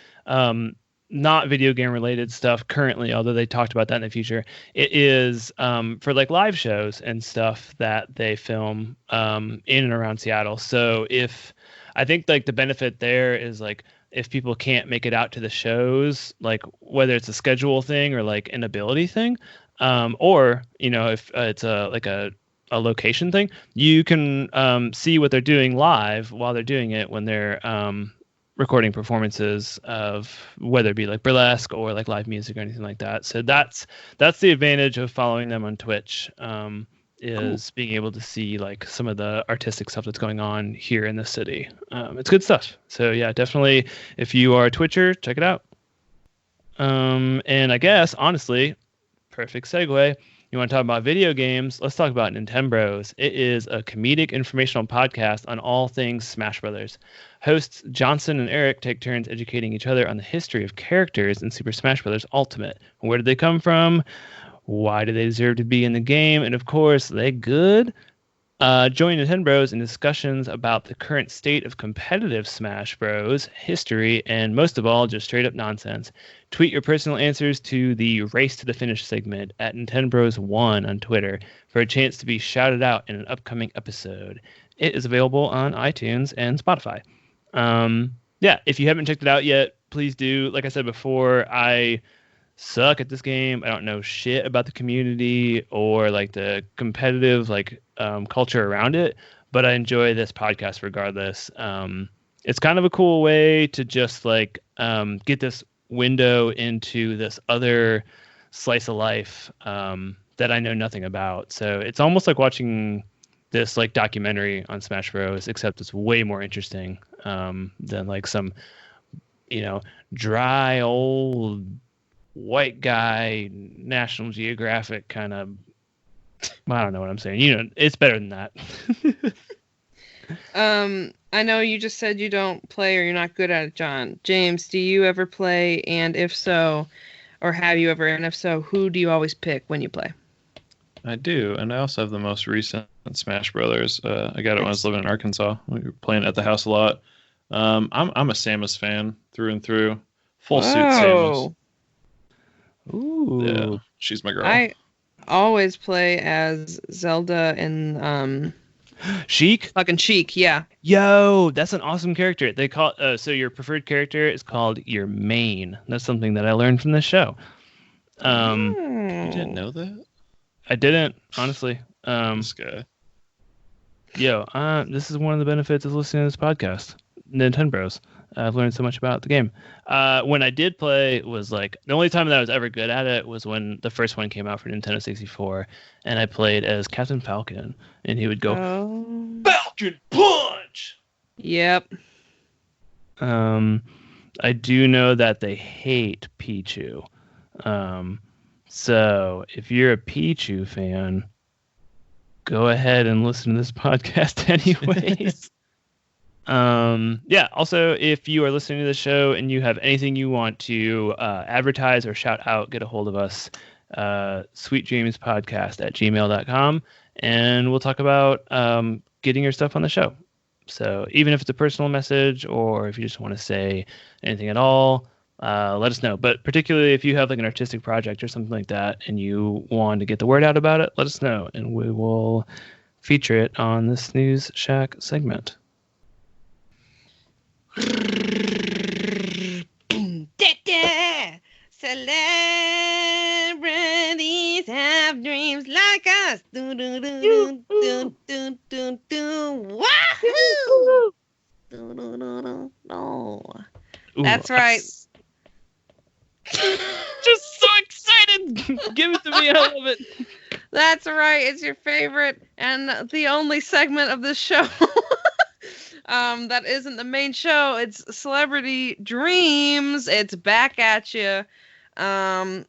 not video game related stuff currently, although they talked about that in the future. It is for like live shows and stuff that they film in and around Seattle. So I think like the benefit there is like if people can't make it out to the shows, like whether it's a schedule thing or like an ability thing, or if it's a location thing, you can see what they're doing live while they're doing it when they're recording performances of whether it be like burlesque or like live music or anything like that. So that's the advantage of following them on Twitch, is being able to see like some of the artistic stuff that's going on here in the city. It's good stuff. So yeah, definitely if you are a Twitcher, check it out. And I guess honestly, perfect segue. You want to talk about video games? Let's talk about Nintendo. It is a comedic informational podcast on all things Smash Brothers. Hosts Johnson and Eric take turns educating each other on the history of characters in Super Smash Bros. Ultimate. Where did they come from? Why do they deserve to be in the game? And of course, they good. Join Nintendo in discussions about the current state of competitive Smash Bros. History, and most of all, just straight up nonsense. Tweet your personal answers to the Race to the Finish segment at Nintendobros1 on Twitter for a chance to be shouted out in an upcoming episode. It is available on iTunes and Spotify. If you haven't checked it out yet, please do. Like I said before, I suck at this game. I don't know shit about the community or like the competitive culture around it, but I enjoy this podcast regardless. It's kind of a cool way to just get this window into this other slice of life that I know nothing about. So it's almost like watching this documentary on Smash Bros, except it's way more interesting than some dry old white guy National Geographic kind of, I don't know what I'm saying. It's better than that. I know you just said you don't play or you're not good at it, John. James, do you ever play? And if so, or have you ever? And if so, who do you always pick when you play? I do, and I also have the most recent Smash Brothers. I got it when I was living in Arkansas. We were playing at the house a lot. I'm a Samus fan through and through. Full suit Samus. Ooh. Yeah, she's my girl. I always play as Zelda and Sheik? Fucking Sheik, yeah. Yo, that's an awesome character. They call so your preferred character is called your main. That's something that I learned from this show. You didn't know that? I didn't, honestly. This guy. This is one of the benefits of listening to this podcast. Nintendo. I've learned so much about the game. When I did play, was the only time that I was ever good at it was when the first one came out for Nintendo 64, and I played as Captain Falcon, and he would go, Falcon Punch! Yep. I do know that they hate Pichu. So if you're a Pichu fan, go ahead and listen to this podcast anyways. Also, if you are listening to the show and you have anything you want to advertise or shout out, get a hold of us, sweetdreamspodcast@gmail.com, and we'll talk about getting your stuff on the show. So even if it's a personal message or if you just want to say anything at all, let us know. But particularly if you have an artistic project or something like that and you want to get the word out about it, let us know, and we will feature it on the Snooze Shack segment. Celebrities have dreams like us. Wahoo! That's right. Just so excited! Give it to me. I love it. That's right. It's your favorite and the only segment of this show that isn't the main show. It's Celebrity Dreams. It's back at you.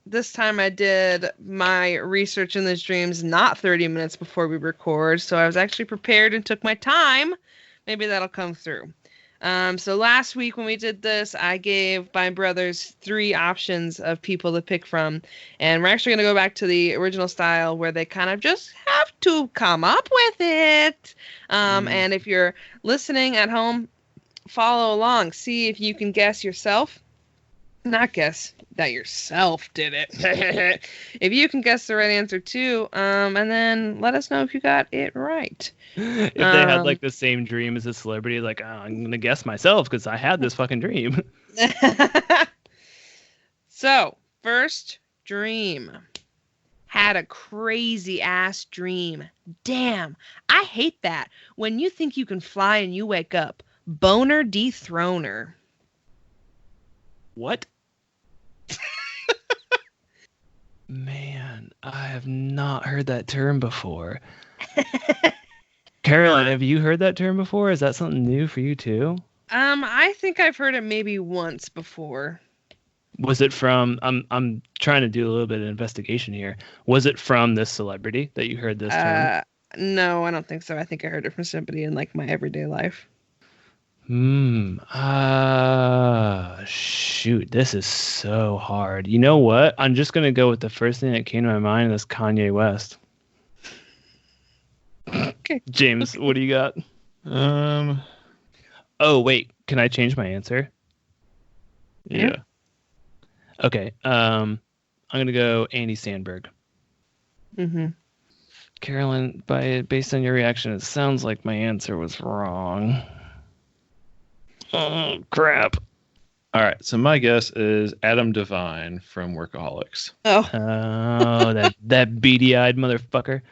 This time I did my research in these dreams not 30 minutes before we record, so I was actually prepared and took my time. Maybe that'll come through. So last week when we did this, I gave my brothers 3 options of people to pick from. And we're actually going to go back to the original style where they kind of just have to come up with it. And if you're listening at home, follow along. See if you can guess yourself. Not guess that yourself did it. If you can guess the right answer too, and then let us know if you got it right. If they had like the same dream as a celebrity, like I'm gonna guess myself because I had this fucking dream. So, first dream. Had a crazy ass dream. Damn, I hate that. When you think you can fly and you wake up. Boner dethroner. What? Man, I have not heard that term before. Caroline, have you heard that term before? Is that something new for you too? I think I've heard it maybe once before. Was it from? I'm trying to do a little bit of investigation here. Was it from this celebrity that you heard this term? No, I don't think so. I think I heard it from somebody in like my everyday life. Shoot, this is so hard. You know what? I'm just gonna go with the first thing that came to my mind. That's Kanye West. Okay. James, what do you got? Oh wait, can I change my answer? Yeah. Okay. I'm gonna go Andy Samberg. Mm-hmm. Carolyn, based on your reaction, it sounds like my answer was wrong. Oh crap! All right. So my guess is Adam Devine from Workaholics. Oh. Oh, that beady-eyed motherfucker.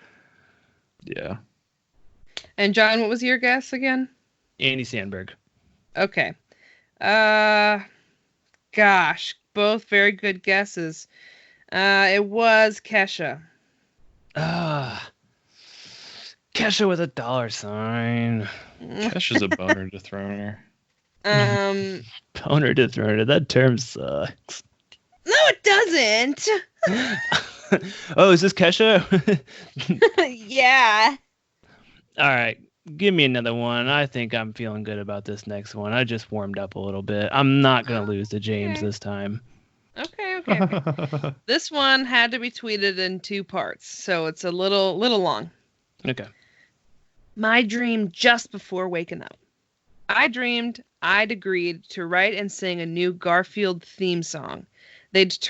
Yeah. And John, what was your guess again? Andy Samberg. Okay. Gosh, both very good guesses. It was Kesha. Kesha with a $sign. Kesha's a boner dethroner. Boner dethroner. That term sucks. No, it doesn't. Oh, is this Kesha? Yeah. All right. Give me another one. I think I'm feeling good about this next one. I just warmed up a little bit. I'm not going to lose to James this time. Okay. This one had to be tweeted in 2 parts, so it's a little long. Okay. My dream just before waking up. I dreamed I'd agreed to write and sing a new Garfield theme song. They'd had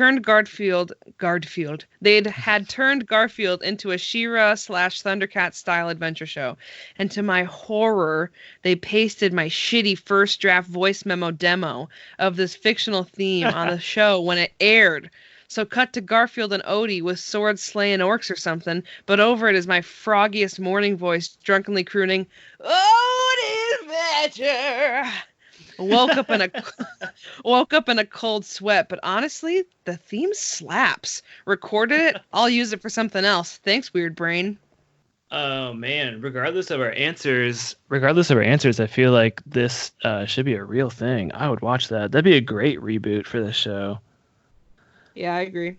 turned Garfield into a She-Ra / Thundercat style adventure show. And to my horror, they pasted my shitty first draft voice memo demo of this fictional theme on the show when it aired. So cut to Garfield and Odie with swords slaying orcs or something, but over it is my froggiest morning voice drunkenly crooning, Odie's Badger! Woke up in a cold sweat, but honestly, the theme slaps. Recorded it. I'll use it for something else. Thanks, weird brain. Oh man, regardless of our answers, I feel like this should be a real thing. I would watch that. That'd be a great reboot for this show. Yeah, I agree.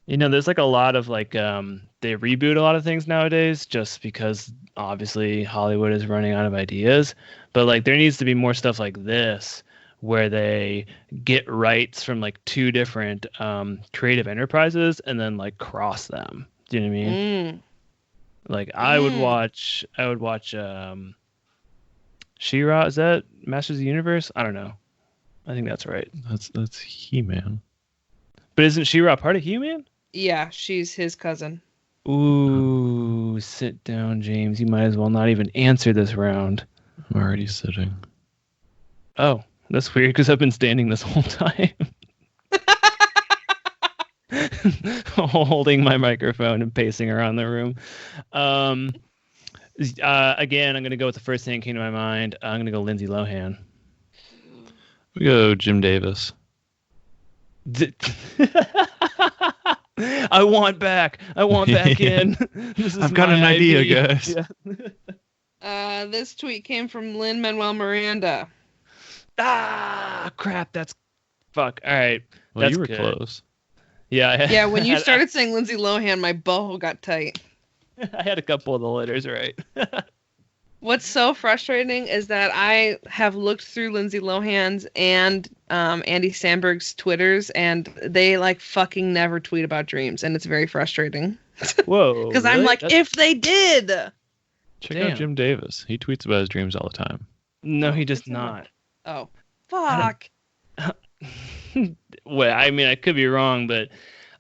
You know, there's like a lot of like they reboot a lot of things nowadays just because obviously Hollywood is running out of ideas. But like there needs to be more stuff like this where they get rights from like 2 different creative enterprises and then like cross them. Do you know what I mean? Like I would watch She-Ra, is that Masters of the Universe? I don't know. I think that's right. That's He-Man. But isn't She-Ra part of He-Man? Yeah, she's his cousin. Ooh, sit down, James. You might as well not even answer this round. I'm already sitting. Oh, that's weird because I've been standing this whole time. Holding my microphone and pacing around the room. Again, I'm going to go with the first thing that came to my mind. I'm going to go Lindsay Lohan. We go Jim Davis. I want back. I want back in. This is I've got an my idea, IV. guys. Yeah. This tweet came from Lin-Manuel Miranda. Ah, crap. That's fuck. All right. Well, That's you were good. close. Yeah. Yeah, when you started saying Lindsay Lohan, my butthole got tight. I had a couple of the letters right. What's so frustrating is that I have looked through Lindsay Lohan's and Andy Samberg's Twitters, and they like fucking never tweet about dreams, and it's very frustrating. Whoa. Because I'm really? like, if they did. Check Damn. out Jim Davis. He tweets about his dreams all the time. No, he does It's not. not. Oh, fuck. Well, I mean, I could be wrong, but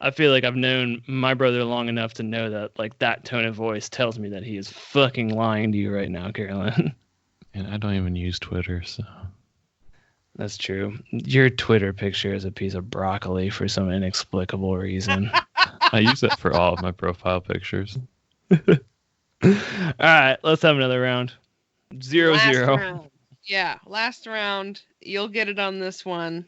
I feel like I've known my brother long enough to know that, like, that tone of voice tells me that he is fucking lying to you right now, Carolyn. And I don't even use Twitter, so. That's true. Your Twitter picture is a piece of broccoli for some inexplicable reason. I use it for all of my profile pictures. All right, let's have another round. 0-0. Last round. Yeah, last round. You'll get it on this one.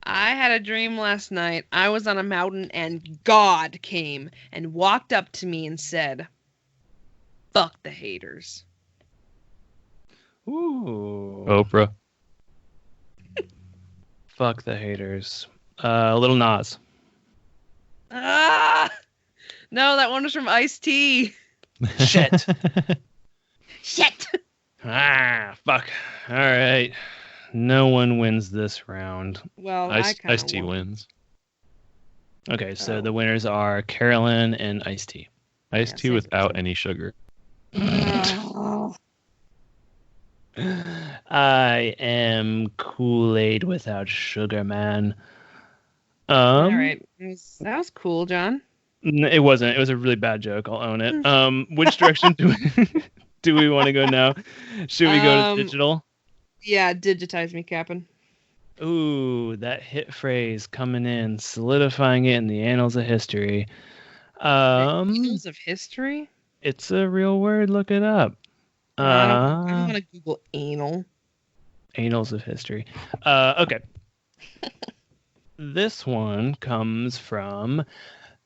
I had a dream last night. I was on a mountain and God came and walked up to me and said, "Fuck the haters." Ooh. Oprah. Fuck the haters. Little Nas. Ah! No, that one was from Ice-T. Shit. Shit! Ah, fuck. All right. No one wins this round. Well, I kind of Ice-T wins. Okay, so Oh. the winners are Carolyn and Ice-T. Iced tea same without any sugar. Oh. I am Kool Aid without sugar, man. All right. That was cool, John. It wasn't. It was a really bad joke. I'll own it. Which direction do we want to go now? Should we go to digital? Yeah, digitize me, Captain. Ooh, that hit phrase coming in, solidifying it in the annals of history. Annals of history? It's a real word. Look it up. I don't want to Google anal. Annals of history. Okay. This one comes from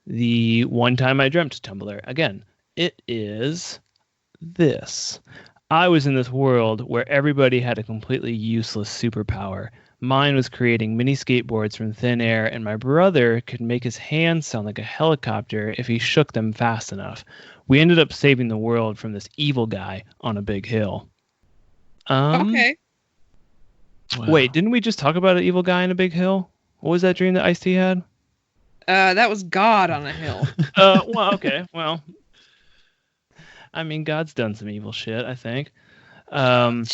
the One Time I Dreamt Tumblr. Again, it is this. I was in this world where everybody had a completely useless superpower. Mine was creating mini skateboards from thin air, and my brother could make his hands sound like a helicopter if he shook them fast enough. We ended up saving the world from this evil guy on a big hill. Okay. Wow. Wait, didn't we just talk about an evil guy on a big hill? What was that dream that Ice-T had? That was God on a hill. Well, okay. Well, I mean, God's done some evil shit, I think. Talking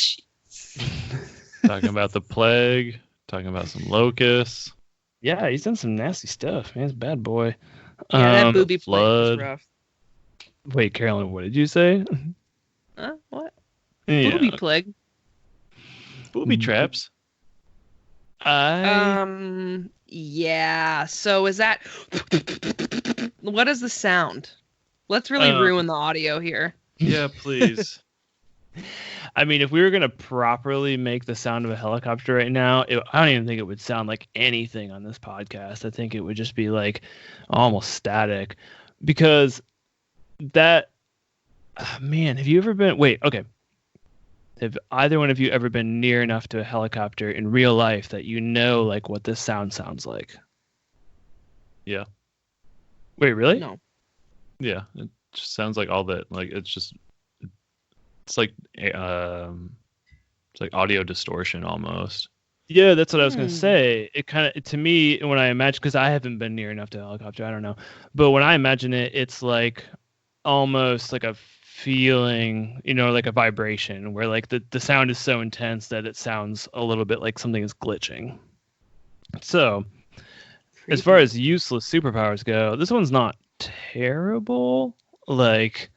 about the plague, talking about some locusts. Yeah, he's done some nasty stuff. Man, he's a bad boy. Yeah, that booby plate was flood. rough. Wait, Carolyn, what did you say? Huh? What? Yeah. Booby plague. Booby traps. Yeah. So is that... What is the sound? Let's really ruin the audio here. Yeah, please. I mean, if we were going to properly make the sound of a helicopter right now, I don't even think it would sound like anything on this podcast. I think it would just be like almost static because that, man, have you ever been, wait, okay. Have either one of you ever been near enough to a helicopter in real life that you know like what this sound sounds like? Yeah. Wait, really? No. Yeah, it just sounds like all that. Like it's like audio distortion almost. Yeah, that's what I was going to say. It kind of, to me, when I imagine, because I haven't been near enough to a helicopter, I don't know. But when I imagine it, it's like almost like a feeling, like a vibration where like the sound is so intense that it sounds a little bit like something is glitching. So, as far as useless superpowers go, this one's not terrible. Like,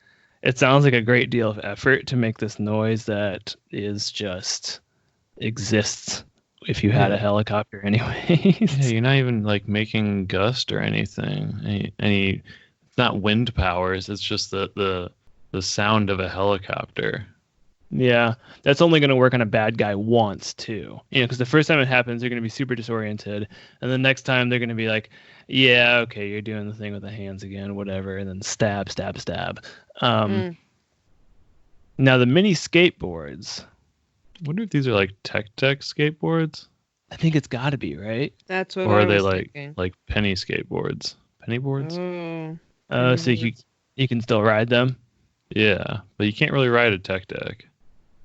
it sounds like a great deal of effort to make this noise that is just exists if you had a helicopter anyways. Yeah, you're not even like making gust or anything. Any it's not wind powers, it's just the sound of a helicopter. Yeah, that's only going to work on a bad guy once too. Because the first time it happens, they're going to be super disoriented, and the next time they're going to be like, "Yeah, okay, you're doing the thing with the hands again, whatever," and then stab, stab, stab. Mm. Now the mini skateboards, I wonder if these are like tech skateboards, I think it's got to be right. That's what or I are they was like thinking. penny skateboards? Penny boards? Oh. So you can still ride them. Yeah, but you can't really ride a tech deck.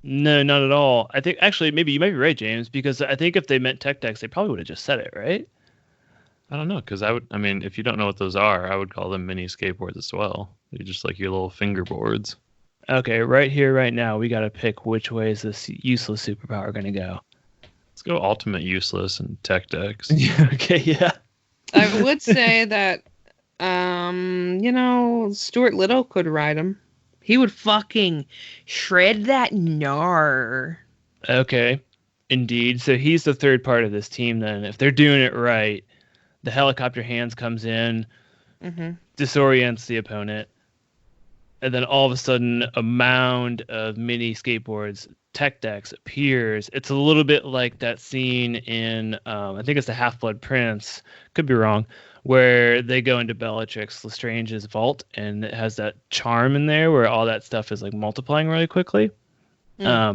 No, not at all. I think actually maybe you might be right, James, because I think if they meant tech decks, they probably would have just said it, right? I don't know, because I mean, if you don't know what those are, I would call them mini skateboards as well. They're just like your little fingerboards. Okay, right here, right now, we got to pick which way is this useless superpower going to go. Let's go ultimate useless and tech decks. Okay, yeah. I would say that, Stuart Little could ride him. He would fucking shred that gnar. Okay, indeed. So he's the third part of this team then. If they're doing it right, the helicopter hands comes in, disorients the opponent, and then all of a sudden a mound of mini skateboards, tech decks appears. It's a little bit like that scene in, I think it's the Half-Blood Prince, could be wrong, where they go into Bellatrix Lestrange's vault, and it has that charm in there where all that stuff is like multiplying really quickly. I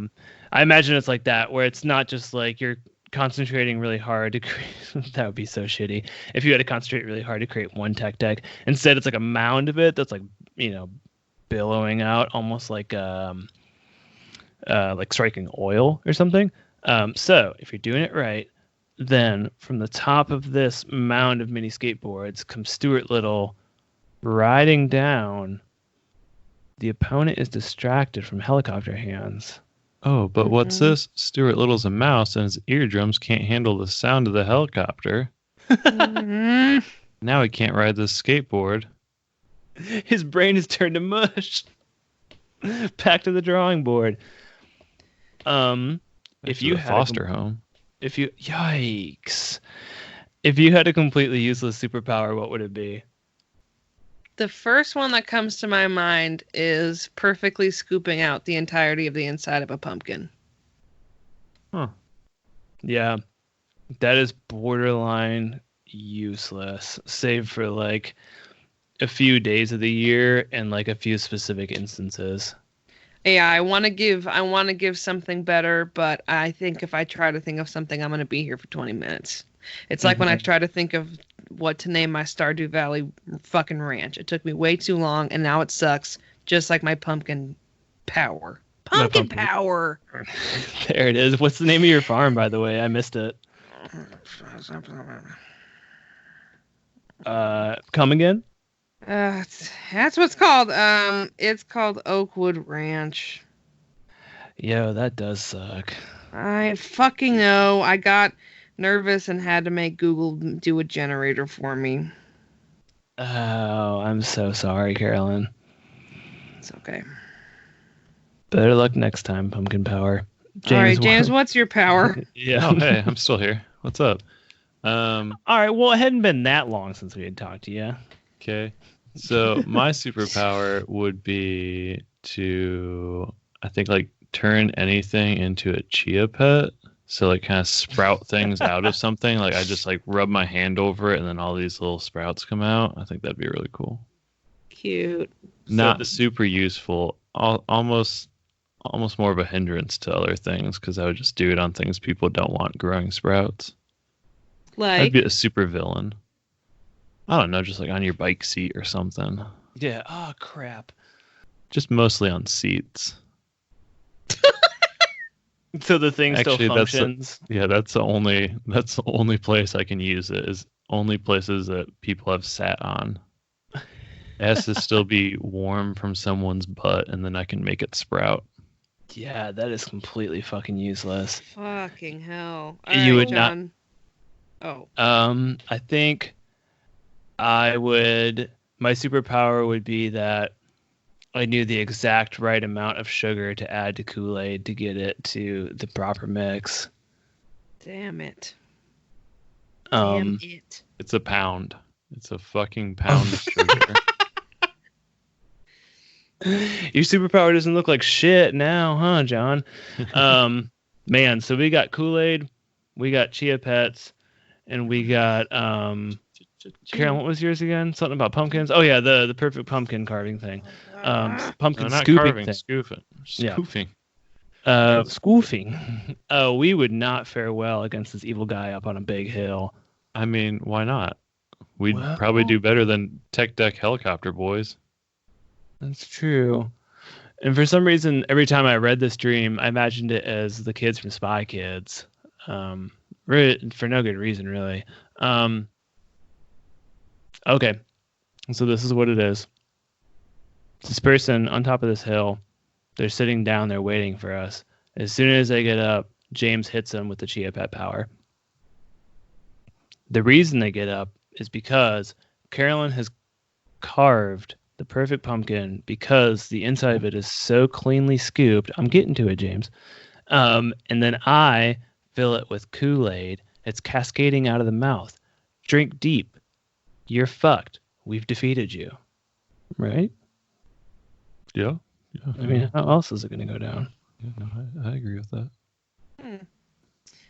imagine it's like that, where it's not just like you're concentrating really hard to create. That would be so shitty if you had to concentrate really hard to create one tech deck. Instead, it's like a mound of it that's like, billowing out almost like striking oil or something. So if you're doing it right, then from the top of this mound of mini skateboards comes Stuart Little riding down. The opponent is distracted from helicopter hands. Oh, but what's this? Stuart Little's a mouse, and his eardrums can't handle the sound of the helicopter. Now he can't ride this skateboard. His brain is turned to mush. Back to the drawing board. If you had foster home. Yikes. If you had a completely useless superpower, what would it be? The first one that comes to my mind is perfectly scooping out the entirety of the inside of a pumpkin. Huh. Yeah. That is borderline useless, save for like a few days of the year and like a few specific instances. Yeah, I want to give something better, but I think if I try to think of something, I'm going to be here for 20 minutes. It's like when I try to think of what to name my Stardew Valley fucking ranch. It took me way too long, and now it sucks, just like my pumpkin power. Pumpkin power! There it is. What's the name of your farm, by the way? I missed it. Come again? That's what it's called. It's called Oakwood Ranch. Yo, that does suck. I fucking know. I got nervous and had to make Google do a generator for me. Oh, I'm so sorry, Carolyn. It's okay. Better luck next time, Pumpkin Power. James, all right, James, what's your power? Yeah. Oh, hey, I'm still here. What's up? All right, well, it hadn't been that long since we had talked to you. Okay. So my superpower would be to, I think, like turn anything into a chia pet. So like kind of sprout things out of something. Like I just like rub my hand over it and then all these little sprouts come out. I think that'd be really cool. Cute. Not super useful. Almost more of a hindrance to other things because I would just do it on things people don't want growing sprouts. Like? I'd be a super villain. I don't know, just like on your bike seat or something. Yeah. Oh, crap. Just mostly on seats. So the thing Actually, still functions. That's the only place I can use it, is only places that people have sat on. It has to still be warm from someone's butt, and then I can make it sprout. Yeah, that is completely fucking useless. Fucking hell. You would John. not. Oh. I think I would. My superpower would be that I knew the exact right amount of sugar to add to Kool Aid to get it to the proper mix. Damn it. Damn it. It's a pound. It's a fucking pound of sugar. Your superpower doesn't look like shit now, huh, John? Man, so we got Kool Aid, we got Chia Pets, and we got Karen, what was yours again? Something about pumpkins? Oh yeah, the perfect pumpkin carving thing. Pumpkin not scooping carving, thing. scooping. Yeah. Scoofing. Spoofing. Oh, we would not fare well against this evil guy up on a big hill. I mean, why not? We'd Well- probably do better than Tech Deck Helicopter Boys. That's true. And for some reason, every time I read this dream, I imagined it as the kids from Spy Kids. Really, for no good reason, really. Okay, so this is what it is. This person on top of this hill, they're sitting down, they're waiting for us. As soon as they get up, James hits them with the Chia Pet power. The reason they get up is because Carolyn has carved the perfect pumpkin because the inside of it is so cleanly scooped. I'm getting to it, James. And then I fill it with Kool Aid. It's cascading out of the mouth. Drink deep. You're fucked. We've defeated you. Right? Yeah. I mean, how else is it going to go down? Yeah, no, I agree with that.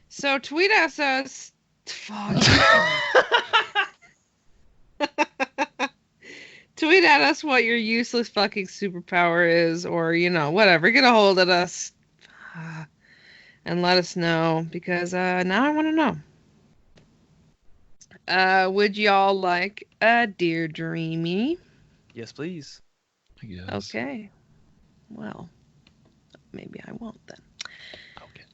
So tweet us. Fuck. Tweet at us what your useless fucking superpower is, or whatever. Get a hold of us and let us know, because now I want to know. Would y'all like a Dear Dreamy? Yes, please. I guess. Okay. Well, maybe I won't then. Okay.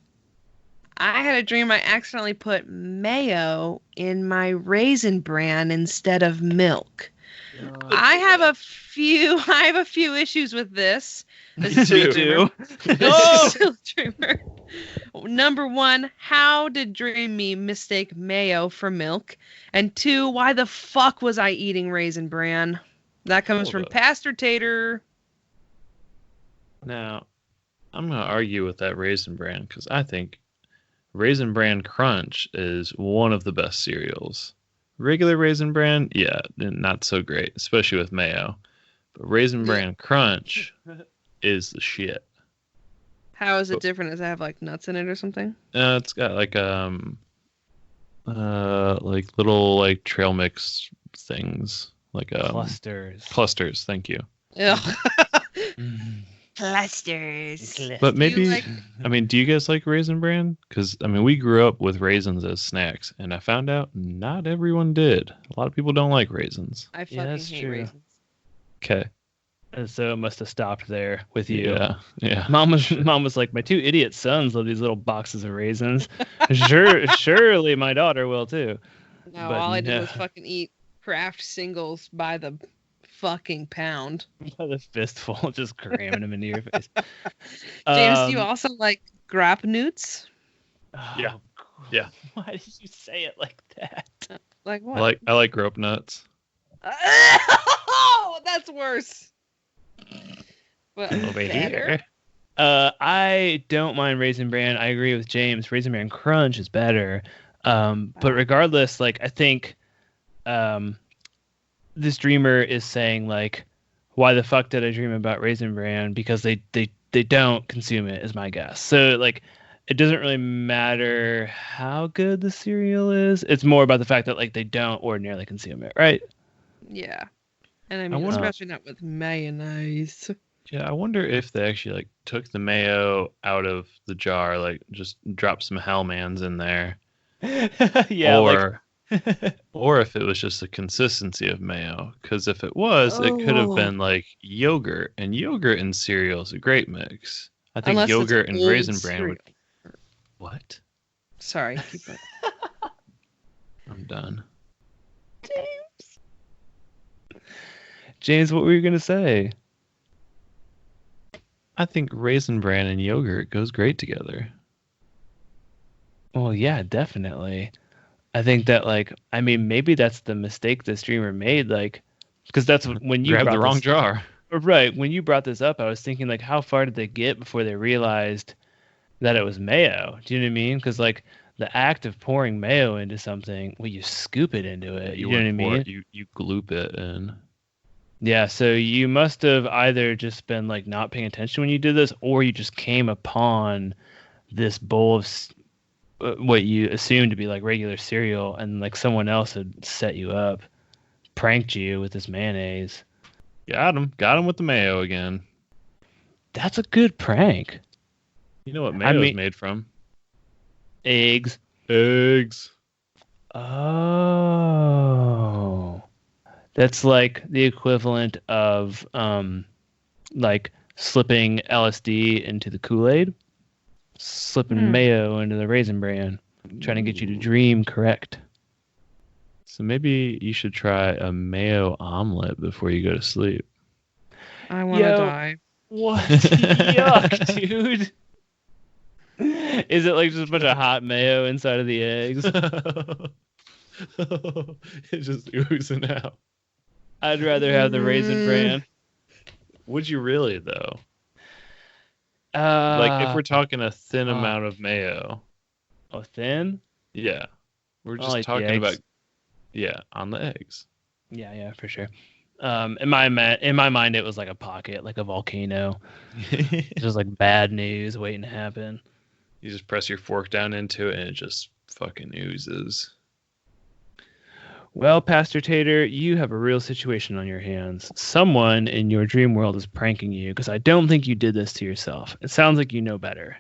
I had a dream I accidentally put mayo in my raisin bran instead of milk. I have a few issues with this. This Me is too. Still dreamer. Number one, how did Dream Me mistake mayo for milk? And two, why the fuck was I eating raisin bran? That comes Hold from up. Pastor Tater. Now, I'm going to argue with that Raisin Bran because I think Raisin Bran Crunch is one of the best cereals. Regular Raisin Bran, yeah, not so great, especially with mayo. But Raisin Bran Crunch is the shit. How is it different? Does it have like nuts in it or something? It's got like little like trail mix things, like Clusters. clusters. Thank you. Ugh. Clusters. But maybe, like- I mean, do you guys like Raisin Bran? Because, I mean, we grew up with raisins as snacks, and I found out not everyone did. A lot of people don't like raisins. I fucking Yeah, that's hate true. raisins. Okay. And so it must have stopped there with you. Yeah. Mom was like, my two idiot sons love these little boxes of raisins. Surely my daughter will too. No, But all I did no. was fucking eat Kraft singles by the fucking pound. By the fistful, just cramming them into your face. James, do you also like grap newts? Yeah. Yeah. Why did you say it like that? Like what? I like grope nuts. Oh, that's worse. But Over better. here. I don't mind Raisin Bran. I agree with James. Raisin Bran Crunch is better. But regardless, like I think this dreamer is saying like, why the fuck did I dream about Raisin Bran? Because they don't consume it, is my guess. So like it doesn't really matter how good the cereal is. It's more about the fact that like they don't ordinarily consume it, right? Yeah. And I mean, wonder- especially not with mayonnaise. Yeah, I wonder if they actually like took the mayo out of the jar, like just dropped some Hellmans in there, Yeah. or if it was just the consistency of mayo. Because if it was, it could have Oh. been like yogurt, and yogurt and cereal is a great mix. I think Unless it's yogurt and old Raisin Bran would. cereal. What? Sorry. Keep it. I'm done. James, what were you gonna say? I think Raisin Bran and yogurt goes great together. Well, yeah, definitely. I think that, like, I mean, maybe that's the mistake the streamer made, like, because that's when you Grabbed the brought wrong this, jar. right? When you brought this up, I was thinking, like, how far did they get before they realized that it was mayo? Do you know what I mean? Because, like, the act of pouring mayo into something, well, you scoop it into it. You know what I wouldn't pour mean? it, you gloop it in. Yeah, so you must have either just been like not paying attention when you did this, or you just came upon this bowl of what you assumed to be like regular cereal, and like someone else had set you up, pranked you with this mayonnaise. Got him with the mayo again. That's a good prank. You know what mayo is made from? Eggs. Oh. That's like the equivalent of like slipping LSD into the Kool Aid, slipping mayo into the raisin bran, trying to get you to dream correct. So maybe you should try a mayo omelet before you go to sleep. I want to die. What? Yuck, dude. Is it like just a bunch of hot mayo inside of the eggs? It's just oozing out. I'd rather have the raisin bran. Would you really, though? Like, if we're talking a thin amount of mayo. Oh, thin? Yeah. We're just like talking about, on the eggs. Yeah, for sure. In my mind, it was like a pocket, like a volcano. Just like bad news waiting to happen. You just press your fork down into it, and it just fucking oozes. Well, Pastor Tater, you have a real situation on your hands. Someone in your dream world is pranking you, because I don't think you did this to yourself. It sounds like you know better.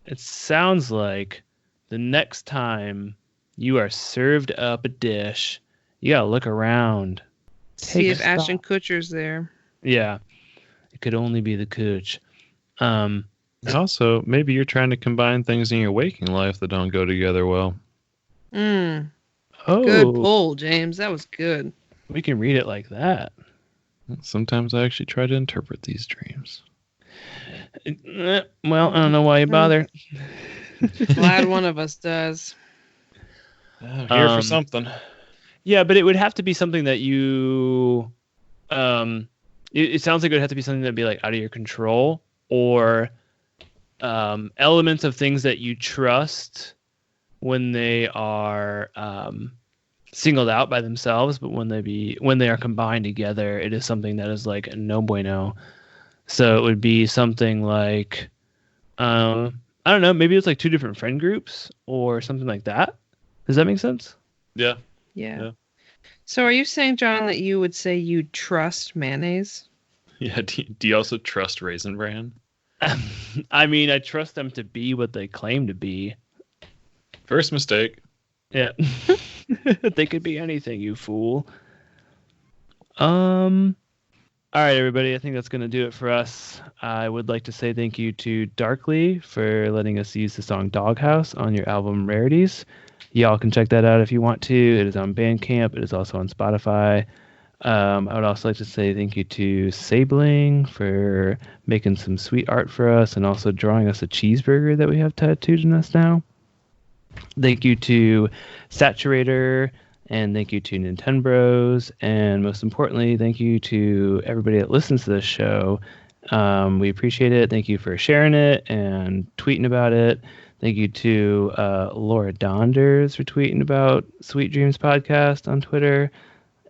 It sounds like the next time you are served up a dish, you gotta look around. See if Ashton Kutcher's there. Yeah. It could only be the Kutch. And also, maybe you're trying to combine things in your waking life that don't go together well. Oh, good pull, James. That was good. We can read it like that. Sometimes I actually try to interpret these dreams. Well, I don't know why you bother. Glad one of us does. I'm here for something. Yeah, but it would have to be something that you... It sounds like it would have to be something that would be like out of your control, or elements of things that you trust when they are singled out by themselves, but when they are combined together, it is something that is like no bueno. So it would be something like I don't know, maybe it's like two different friend groups or something like that. Does that make sense? Yeah. So are you saying, John, that you would say you trust mayonnaise? Yeah. Do you also trust Raisin Bran? I mean, I trust them to be what they claim to be. First mistake. Yeah. They could be anything, you fool. All right, everybody. I think that's going to do it for us. I would like to say thank you to Darkly for letting us use the song Doghouse on your album Rarities. Y'all can check that out if you want to. It is on Bandcamp. It is also on Spotify. I would also like to say thank you to Sabling for making some sweet art for us and also drawing us a cheeseburger that we have tattooed in us now. Thank you to Saturator, and thank you to Nintendo, and most importantly, thank you to everybody that listens to this show. We appreciate it. Thank you for sharing it and tweeting about it. Thank you to Laura Donders for tweeting about Sweet Dreams Podcast on Twitter.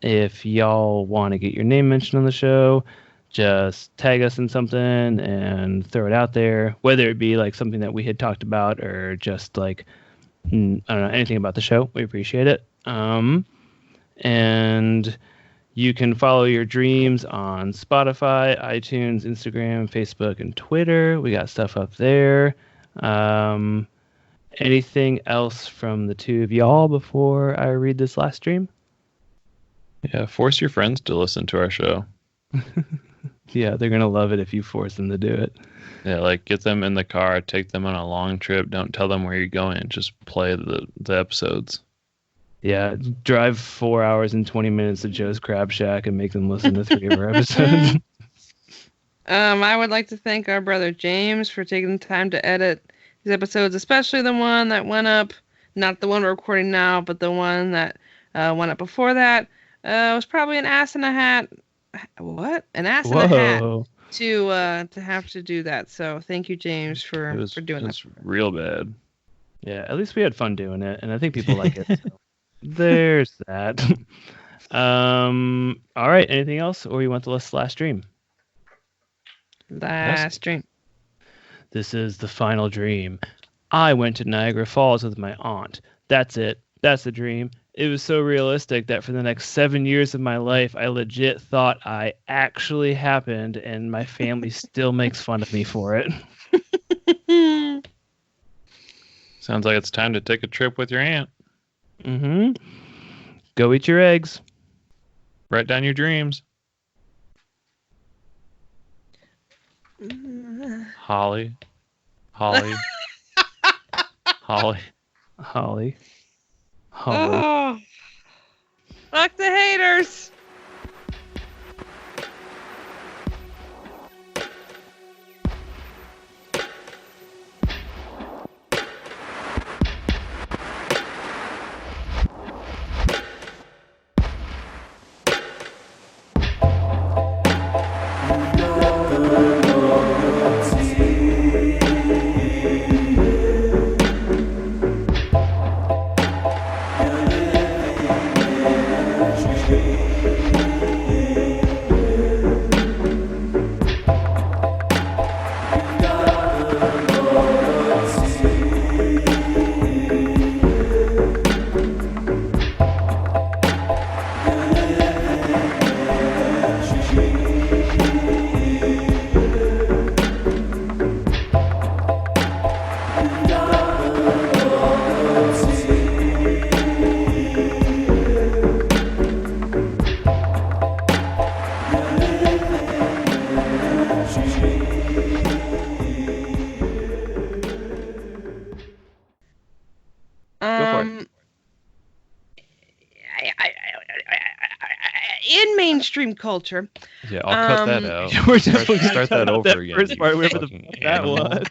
If y'all want to get your name mentioned on the show, just tag us in something and throw it out there, whether it be like something that we had talked about or just like, I don't know, anything about the show. We appreciate it. And you can follow your dreams on Spotify, iTunes, Instagram, Facebook, and Twitter. We got stuff up there. Anything else from the two of y'all before I read this last dream? Yeah, force your friends to listen to our show. Yeah, they're going to love it if you force them to do it. Yeah, like get them in the car, take them on a long trip. Don't tell them where you're going. Just play the episodes. Yeah, drive 4 hours and 20 minutes to Joe's Crab Shack and make them listen to 3 of our episodes. I would like to thank our brother James for taking the time to edit these episodes, especially the one that went up, not the one we're recording now, but the one that went up before that. It was probably an ass in a hat. What? An ass in a hat to have to do that. So thank you, James, for doing that. It's real bad. Yeah, at least we had fun doing it, and I think people like it. So there's that. All right. Anything else, or you want the last dream? Last dream. This is the final dream. I went to Niagara Falls with my aunt. That's it. That's the dream. It was so realistic that for the next 7 years of my life, I legit thought I actually happened, and my family still makes fun of me for it. Sounds like it's time to take a trip with your aunt. Mm-hmm. Go eat your eggs. Write down your dreams. Holly. Holly. Holly. Holly. Holly. Oh, fuck the haters. In mainstream culture. Yeah, I'll cut that out. We're definitely Start that over again. First you part, whoever the fucking fuck that animal. was.